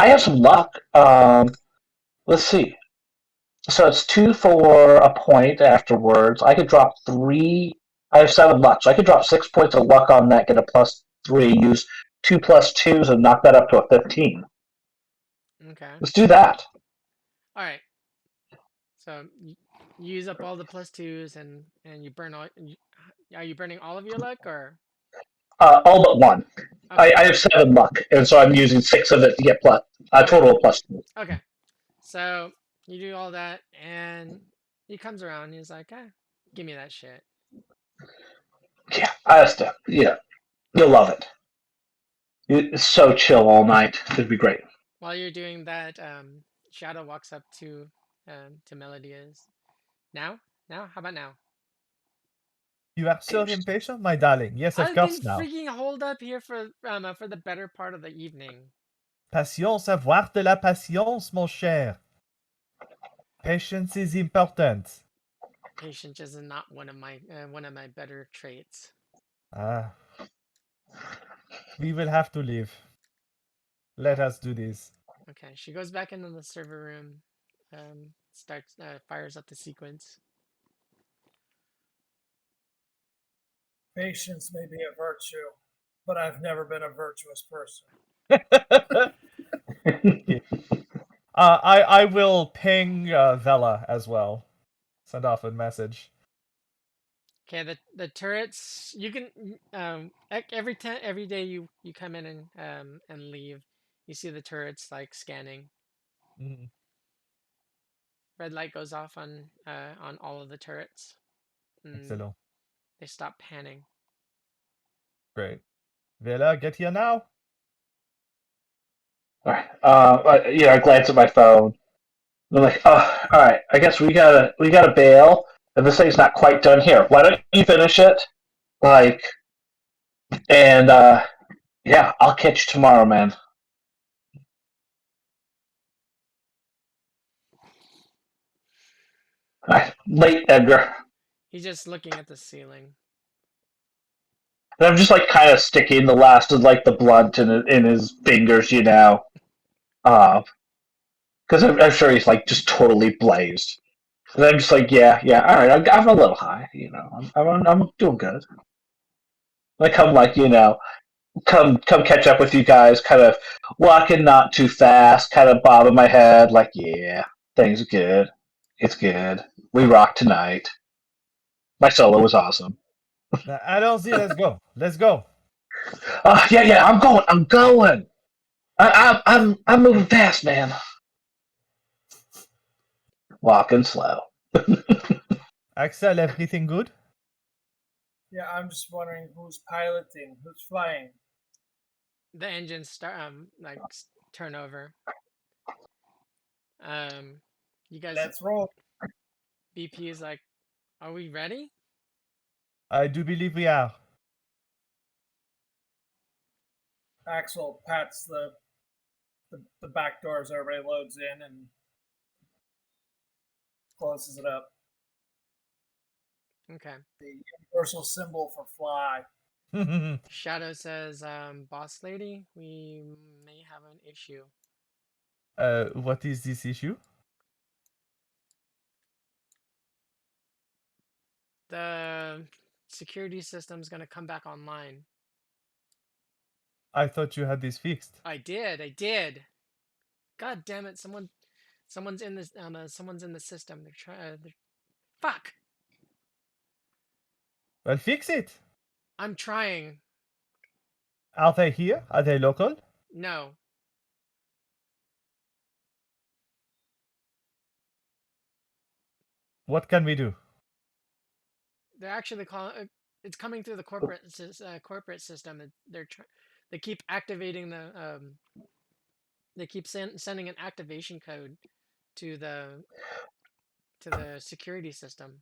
have some luck. Let's see. So it's 2 for a point afterwards. I could drop 3. I have 7 luck, so I could drop 6 points of luck on that, get a +3, use 2 +2s, and knock that up to a 15. Okay. Let's do that. All right. So you use up all the +2s, and you burn all. Are you burning all of your luck, or? All but 1. Okay. I have 7 luck, and so I'm using 6 of it to get a total of +2. Okay. So you do all that, and he comes around, and he's like, give me that shit. Yeah, you'll love it. It's so chill all night. It'd be great. While you're doing that, Shadow walks up to Melody. Now? How about now? You are so impatient, my darling. Yes, of course now. I've been freaking holed up here for the better part of the evening. Patience, avoir de la patience, mon cher. Patience is important. Patience is not one of my better traits. We will have to leave. Let us do this. Okay, she goes back into the server room, fires up the sequence. Patience may be a virtue, but I've never been a virtuous person. I will ping Vela as well. Send off a message. Okay, the turrets you can every day you come in and leave, you see the turrets like scanning. Mhm. Red light goes off on all of the turrets. Excellent. They stop panning. Great. Vela, get here now. All right. I glance at my phone. I'm like, oh, all right. I guess we gotta bail. And this thing's not quite done here. Why don't you finish it? Like, and yeah, I'll catch you tomorrow, man. All right. Late, Edgar. He's just looking at the ceiling. And I'm just like kind of sticking the last of like the blunt in his fingers, because I'm sure he's like just totally blazed. And I'm just like, yeah, all right, I'm a little high, I'm doing good. I come like, come catch up with you guys, kind of walking not too fast, kind of bobbing my head, like, yeah, things are good. It's good. We rock tonight. My solo was awesome. Allons-y, let's go. Let's go. Yeah, I'm going. I'm moving fast, man. Walking slow. Axel, everything good? Yeah, I'm just wondering who's piloting, who's flying. The engines start turn over. You guys. Let's roll. BP is like, are we ready? I do believe we are. Axel pats the back door as everybody loads in and closes it up. Okay. The universal symbol for fly. Shadow says, boss lady, we may have an issue. What is this issue? The security system's gonna come back online. I thought you had this fixed. I did. God damn it! Someone's in this. Someone's in the system. They're trying. Fuck. Well, fix it. I'm trying. Are they here? Are they local? No. What can we do? They're actually calling. It's coming through the corporate system. They keep activating the. They keep sending an activation code to the security system.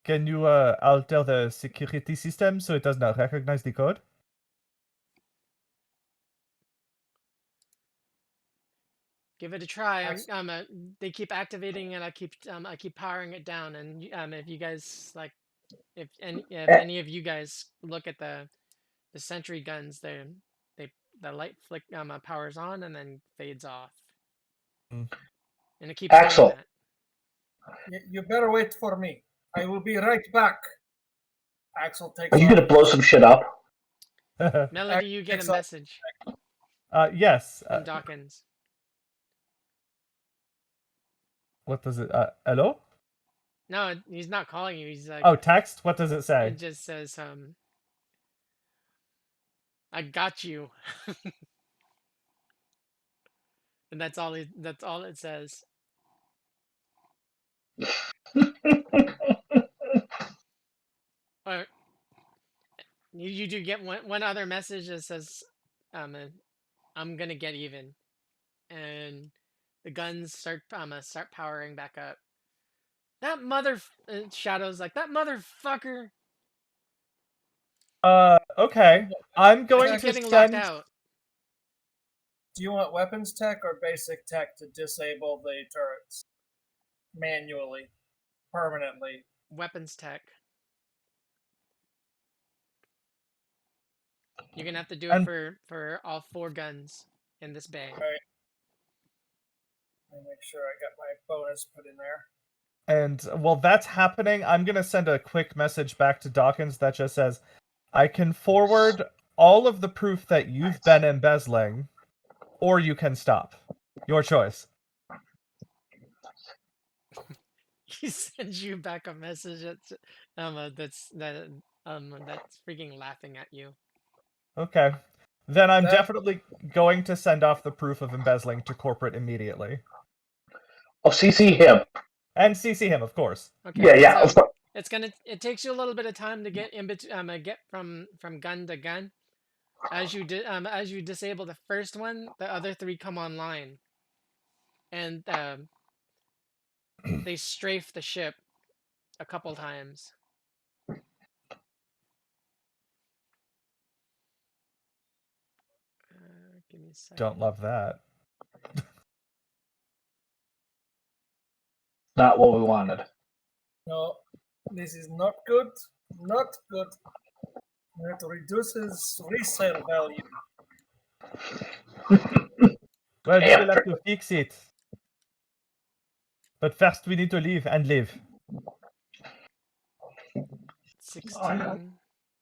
Can you alter the security system so it does not recognize the code? Give it a try. They keep activating and I keep powering it down. And if you guys like, if any of you guys look at the sentry guns, the light flick powers on and then fades off. And it keeps Axel. doing that. You better wait for me. I will be right back. Axel takes. Are you gonna blow some shit up? Melody, you get a message Yes. from Dawkins. What does it? Hello? No, he's not calling you. He's like. Oh, text. What does it say? It just says I got you. And that's all it says. Or you do get one other message that says I'm gonna get even, and the guns start powering back up. That Shadow's like, that motherfucker. Okay. I'm going to getting send. locked out. Do you want weapons tech or basic tech to disable the turrets manually, permanently? Weapons tech. You're gonna have to do it for all 4 guns in this bay. All right. Let me make sure I got my bonus put in there. And while that's happening, I'm going to send a quick message back to Dawkins that just says, I can forward all of the proof that you've been embezzling, or you can stop. Your choice. He sends you back a message that's freaking laughing at you. Okay. Then I'm That- definitely going to send off the proof of embezzling to corporate immediately. Oh, CC him. And CC him, of course. Okay. Yeah, so of course. it takes you a little bit of time to get get from gun to gun. As you disable the first one, the other 3 come online, and they strafe the ship a couple times. Give me a second. Don't love that. Not what we wanted. No, this is not good. Not good. It reduces resale value. Well, we Damn. will have to fix it. But first we need to leave and live. 16.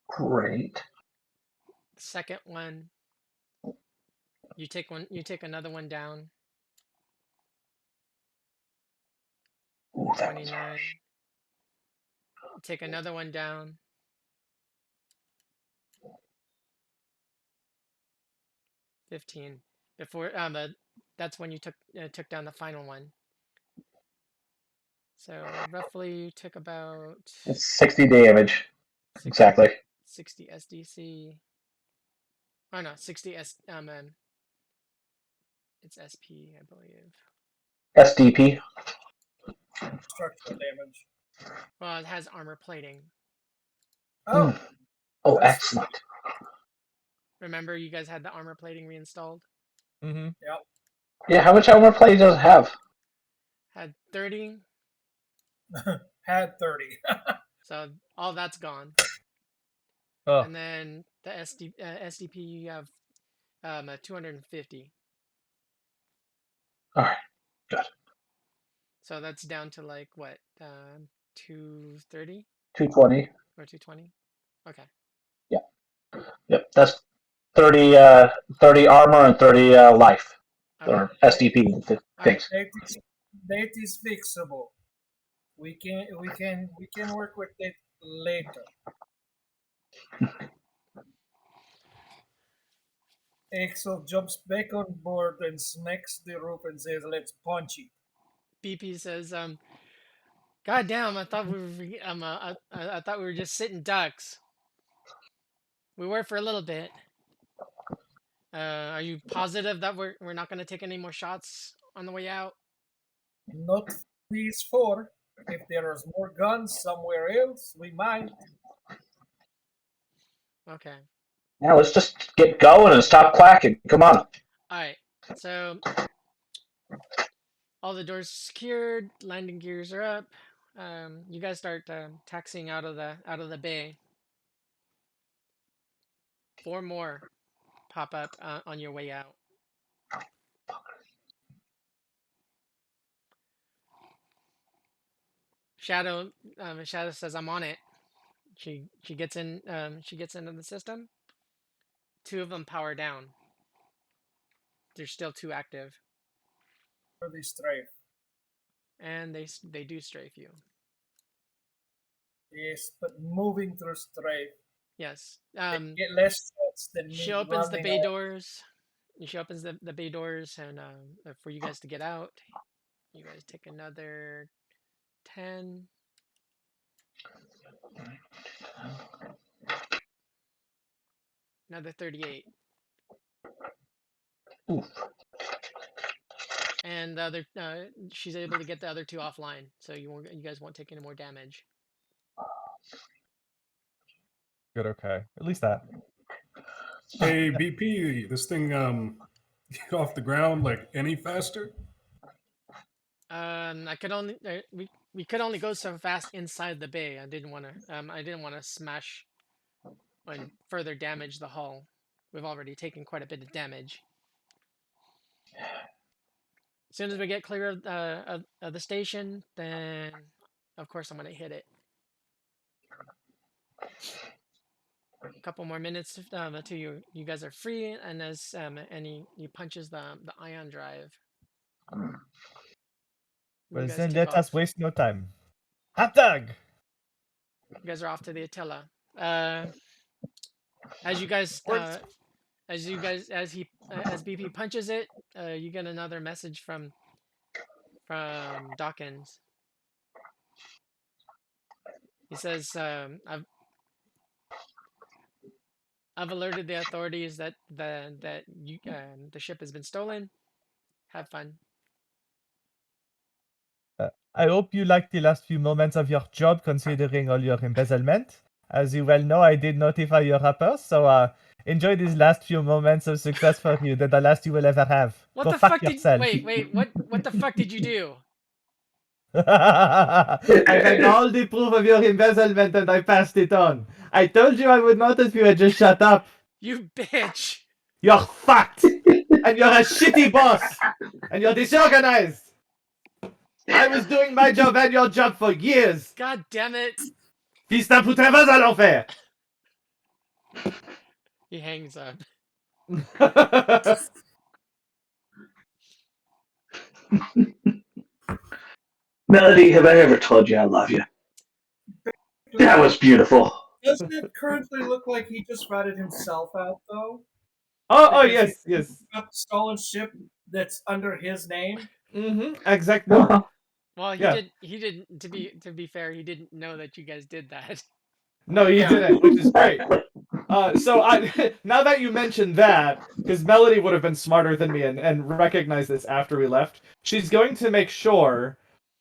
Great. Second one. You take another one down. Ooh, that was 29. harsh. Take another one down. 15. Before that's when you took down the final one. So roughly you took about It's 60 damage. 60, Exactly. 60 SDC. Oh no, 60 it's SP, I believe. SDP. Structural damage. Well, it has armor plating. Oh, Oh, That's- excellent. Remember, you guys had the armor plating reinstalled? Mm-hmm. Yeah, how much armor plate does it have? Had 30, had 30. so all that's gone. Oh, And then the SDP you have 250. All right, good. So that's down to like what, 230 220. or 220? Okay. Yep, that's 30, 30 armor and 30 life. Okay. Or SDP things. That is fixable. We can work with it later. Axel jumps back on board and smacks the roof and says, "Let's punch it." BP says, God damn, I thought we were I thought we were just sitting ducks. We were for a little bit. Are you positive that we're not gonna take any more shots on the way out? Not these 4. If there is more guns somewhere else, we might. Okay. Now let's just get going and stop clacking. Come on. Alright. So all the doors secured, landing gears are up. You guys start taxiing out of the bay. 4 more pop up on your way out. Shadow says, "I'm on it." She gets in. She gets into the system. 2 of them power down. There's still 2 active, For the strafe. and they do strafe you. Yes, but moving through strafe. Yes. Get less shots than me. She opens the running bay off. doors. She opens the bay doors, and for you guys to get out, you guys take another 10. Another 38. Oof. And the other, she's able to get the other 2 offline, so you guys won't take any more damage. good, okay. At least that. Hey, BP, this thing get off the ground like any faster? I could only we could only go so fast inside the bay. I didn't want to smash and further damage the hull. We've already taken quite a bit of damage. As soon as we get clear of the station, then of course I'm gonna hit it. A couple more minutes until you guys are free, and as and he punches the ion drive. You Well, guys then take let us off. waste no time. Hot dog. You guys are off to the Attila. As you guys, as BP punches it, you get another message from Dawkins. He says, I've alerted the authorities that the ship has been stolen. Have fun. I hope you liked the last few moments of your job considering all your embezzlement. As you well know, I did notify your rappers, so enjoy these last few moments of success for you. They're the last you will ever have. What Go the fuck fuck yourself. wait, what the fuck did you do? I had all the proof of your embezzlement and I passed it on. I told you I would not if you had just shut up. You bitch! You're fucked! And you're a shitty boss! And you're disorganized! I was doing my job and your job for years! God damn it! Fils d'un putrevas à l'enfer! He hangs up. Melody, have I ever told you I love you? That was beautiful. Doesn't it currently look like he just ratted himself out, though? Oh, Because yes. he's got the stolen ship that's under his name. Exactly. Well, Yeah. he didn't. To be fair, he didn't know that you guys did that. No, you didn't, which is great. So I now that you mentioned that, because Melody would have been smarter than me and recognized this after we left, she's going to make sure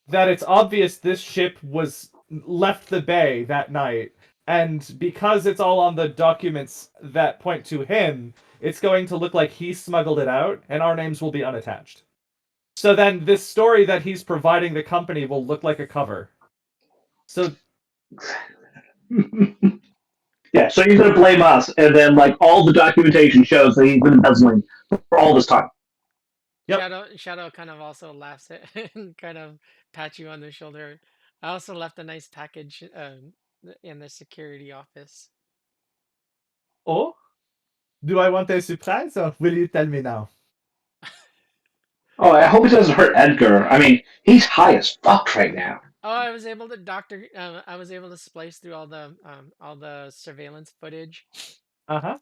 that it's obvious this ship was left the bay that night, and because it's all on the documents that point to him, it's going to look like he smuggled it out, and our names will be unattached. So then this story that he's providing the company will look like a cover. So Yeah, so he's gonna blame us, and then like all the documentation shows that he's been embezzling for all this time. Yep. Shadow kind of also laughs at and kind of pats you on the shoulder. I also left a nice package in the security office. Oh? Do I want a surprise, or will you tell me now? Oh, I hope it doesn't hurt Edgar. I mean, he's high as fuck right now. Oh, I was able to I was able to splice through all the surveillance footage. Uh-huh.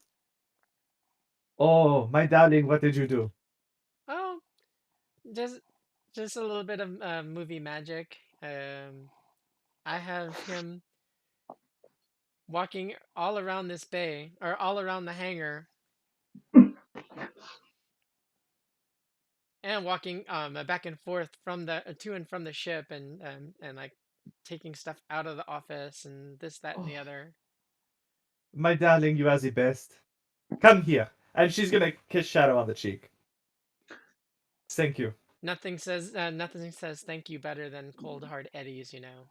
Oh, my darling, what did you do? Oh, just a little bit of movie magic. I have him walking all around this bay or all around the hangar, and walking back and forth from the to and from the ship, and like taking stuff out of the office and this, that, and the other. My darling, you are the best. Come here. And she's gonna kiss Shadow on the cheek. Thank you. Nothing says thank you better than cold hard eddies, you know.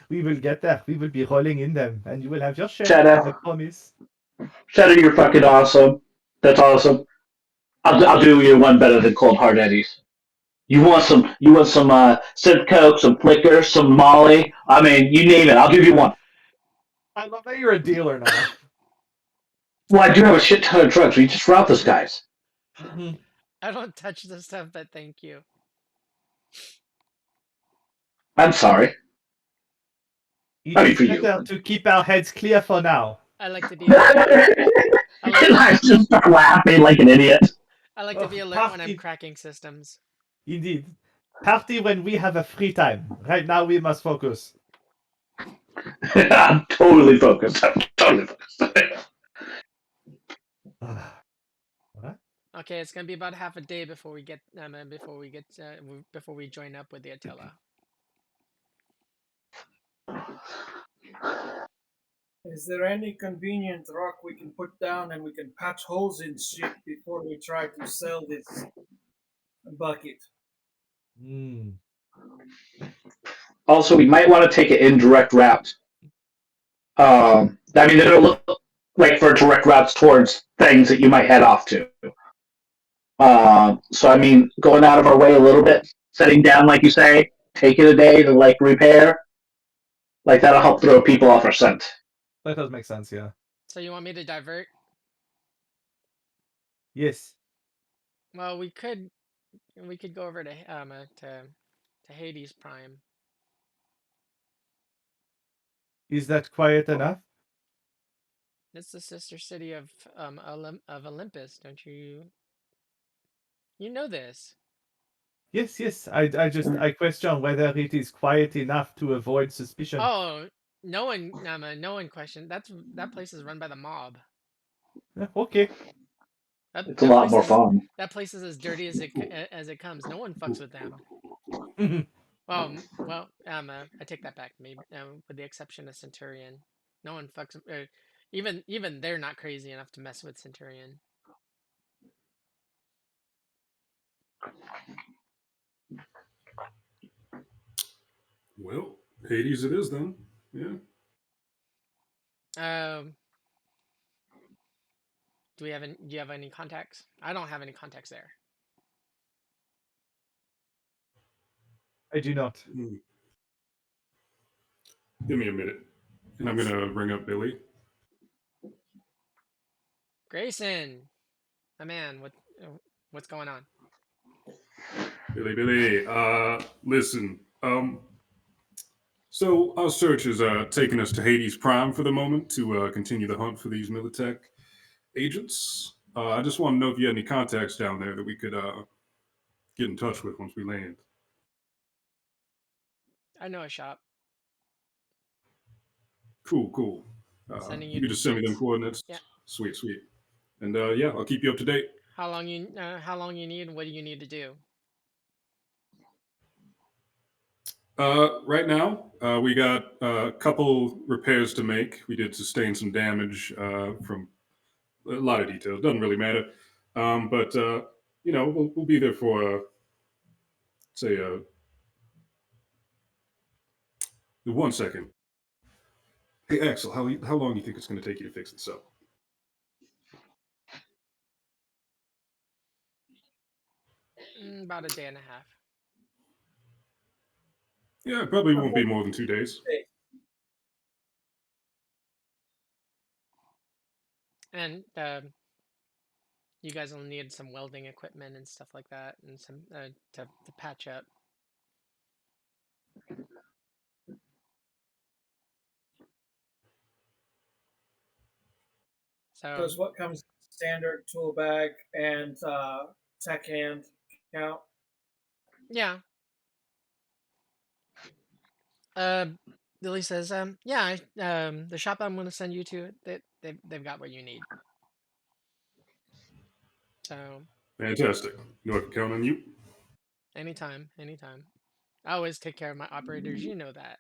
We will get there. We will be rolling in them, and you will have your share. Shadow. I promise. Shadow, you're fucking awesome. That's awesome. I'll do you one better than cold hard eddies. You want some Civ Coke, some Flicker, some Molly. I mean, you name it. I'll give you one. I love that you're a dealer now. Well, I do have a shit ton of drugs. We just robbed those guys. I don't touch this stuff, but thank you. I'm sorry. It I mean, is for you. better to keep our heads clear for now. I like to be And I just start laughing like an idiot. I like to be alert when I'm cracking systems. Indeed. Party when we have a free time. Right now we must focus. I'm totally focused. What? Okay, it's gonna be about half a day before we join up with the Attila. Is there any convenient rock we can put down and we can patch holes in shit before we try to sell this bucket? Also, we might want to take an indirect route. I mean, it'll look like for direct routes towards things that you might head off to. So, I mean, going out of our way a little bit, setting down, like you say, taking a day to, like, repair, like, that'll help throw people off our scent. That does make sense, yeah. So you want me to divert? Yes. Well, we could go over to Hades Prime. Is that quiet enough? It's the sister city of of Olympus, don't you? You know this. Yes. I question whether it is quiet enough to avoid suspicion. Oh, no one questioned. That place is run by the mob. Okay. It's a lot more fun. That place is as dirty as it comes. No one fucks with them. I take that back. Maybe with the exception of Centurion, no one fucks. Even they're not crazy enough to mess with Centurion. Well, Hades it is then. Yeah. Do you have any contacts? I don't have any contacts there. I do not. Give me a minute. And I'm going to bring up Billy. Grayson, my man, what's going on? Billy, listen. So our search is taking us to Hades Prime for the moment to continue the hunt for these Militech agents. I just want to know if you had any contacts down there that we could get in touch with once we land. I know a shop. Cool. Sending You you could the just send me them deets. coordinates. Yeah. Sweet. And yeah, I'll keep you up to date. How long you need, and what do you need to do? Right now, we got a couple repairs to make. We did sustain some damage from a lot of details. Doesn't really matter. But we'll be there for say 1 second. Hey Axel, how long do you think it's going to take you to fix this up? About a day and a half. Yeah, it probably won't be more than 2 days. And you guys will need some welding equipment and stuff like that, and some to patch up. So Does what comes standard tool bag and tech hand count? yeah. Lily says, the shop I'm going to send you to, they've got what you need. So Fantastic. You know I can count on you. anytime. I always take care of my operators. You know that.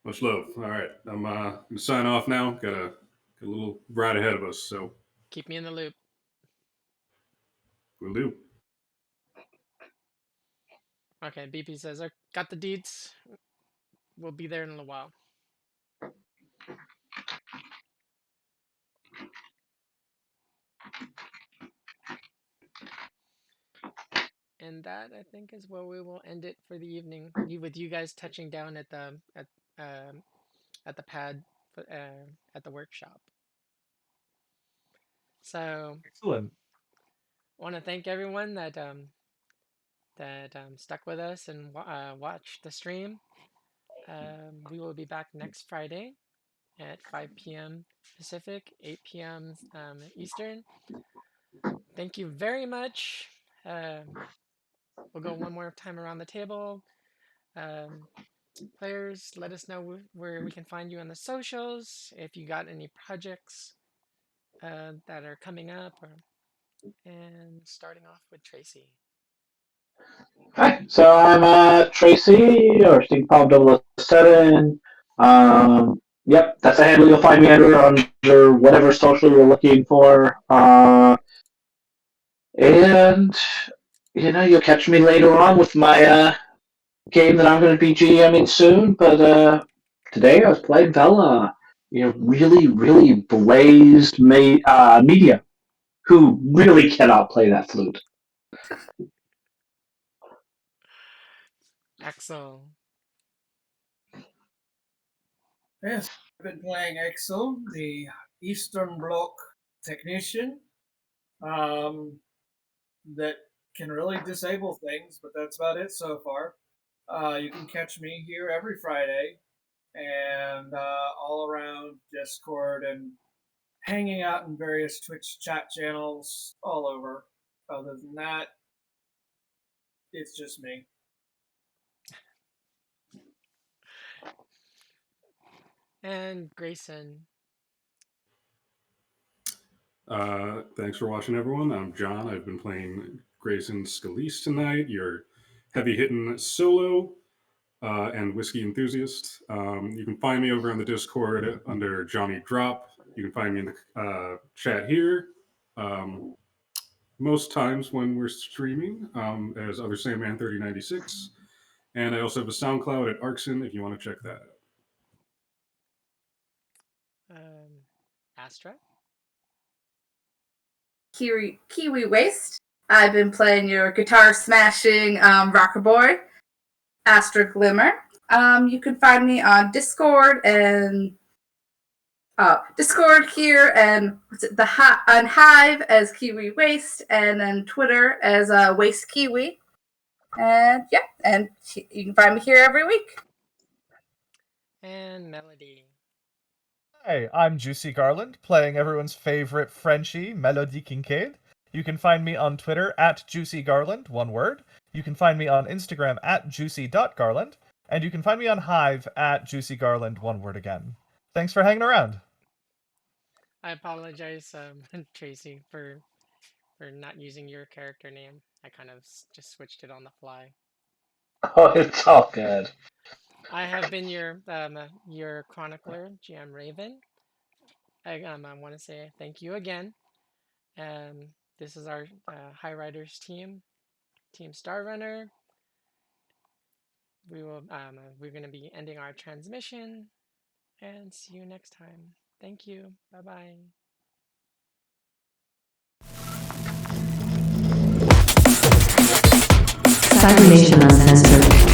Much love. All right, I'm going to sign off now. Got a little ride ahead of us, so Keep me in the loop. we'll do. Okay, BP says, I got the deeds. We'll be there in a little while. And that, I think, is where we will end it for the evening. With you guys touching down at the pad at the workshop. So Excellent. I want to thank everyone that stuck with us and watched the stream. We will be back next Friday at 5 p.m. Pacific, 8 p.m. Eastern. Thank you very much. We'll go one more time around the table. Players, let us know where we can find you on the socials. If you got any projects that are coming up, and starting off with Tracy. Hi, so I'm Tracy, or Steve Palm 007. Yep, that's a handle you'll find me under whatever social you're looking for. And, you'll catch me later on with my game that I'm going to be GMing soon. But today I was playing Vela, really, really blazed media, who really cannot play that flute. Axel. Yes, I've been playing Axel, the Eastern Bloc technician, that can really disable things, but that's about it so far. You can catch me here every Friday and all around Discord and hanging out in various Twitch chat channels all over. Other than that, it's just me. And Grayson. Thanks for watching, everyone. I'm John. I've been playing Grayson Scalise tonight, your heavy-hitting solo and whiskey enthusiast. You can find me over on the Discord under Johnny Drop. You can find me in the chat here. Most times when we're streaming as Other Sandman 3096. And I also have a SoundCloud at Arxon if you want to check that out. Astra. Kiwi Waste. I've been playing your guitar smashing rocker boy, Astra Glimmer. You can find me on Discord and Discord here, and on Hive as Kiwi Waste, and then Twitter as Waste Kiwi. And yeah, and you can find me here every week. And Melody. Hi, I'm Juicy Garland, playing everyone's favorite Frenchie, Melody Kincaid. You can find me on Twitter at JuicyGarland, one word. You can find me on Instagram at juicy.garland. And you can find me on Hive at JuicyGarland, one word again. Thanks for hanging around. I apologize, Tracy, for not using your character name. I kind of just switched it on the fly. Oh, it's all good. I have been your chronicler, GM Raven. I want to say thank you again. This is our Highriders team, Team Starrunner. We will we're going to be ending our transmission, and see you next time. Thank you. Bye-bye. Cybernation Uncensored.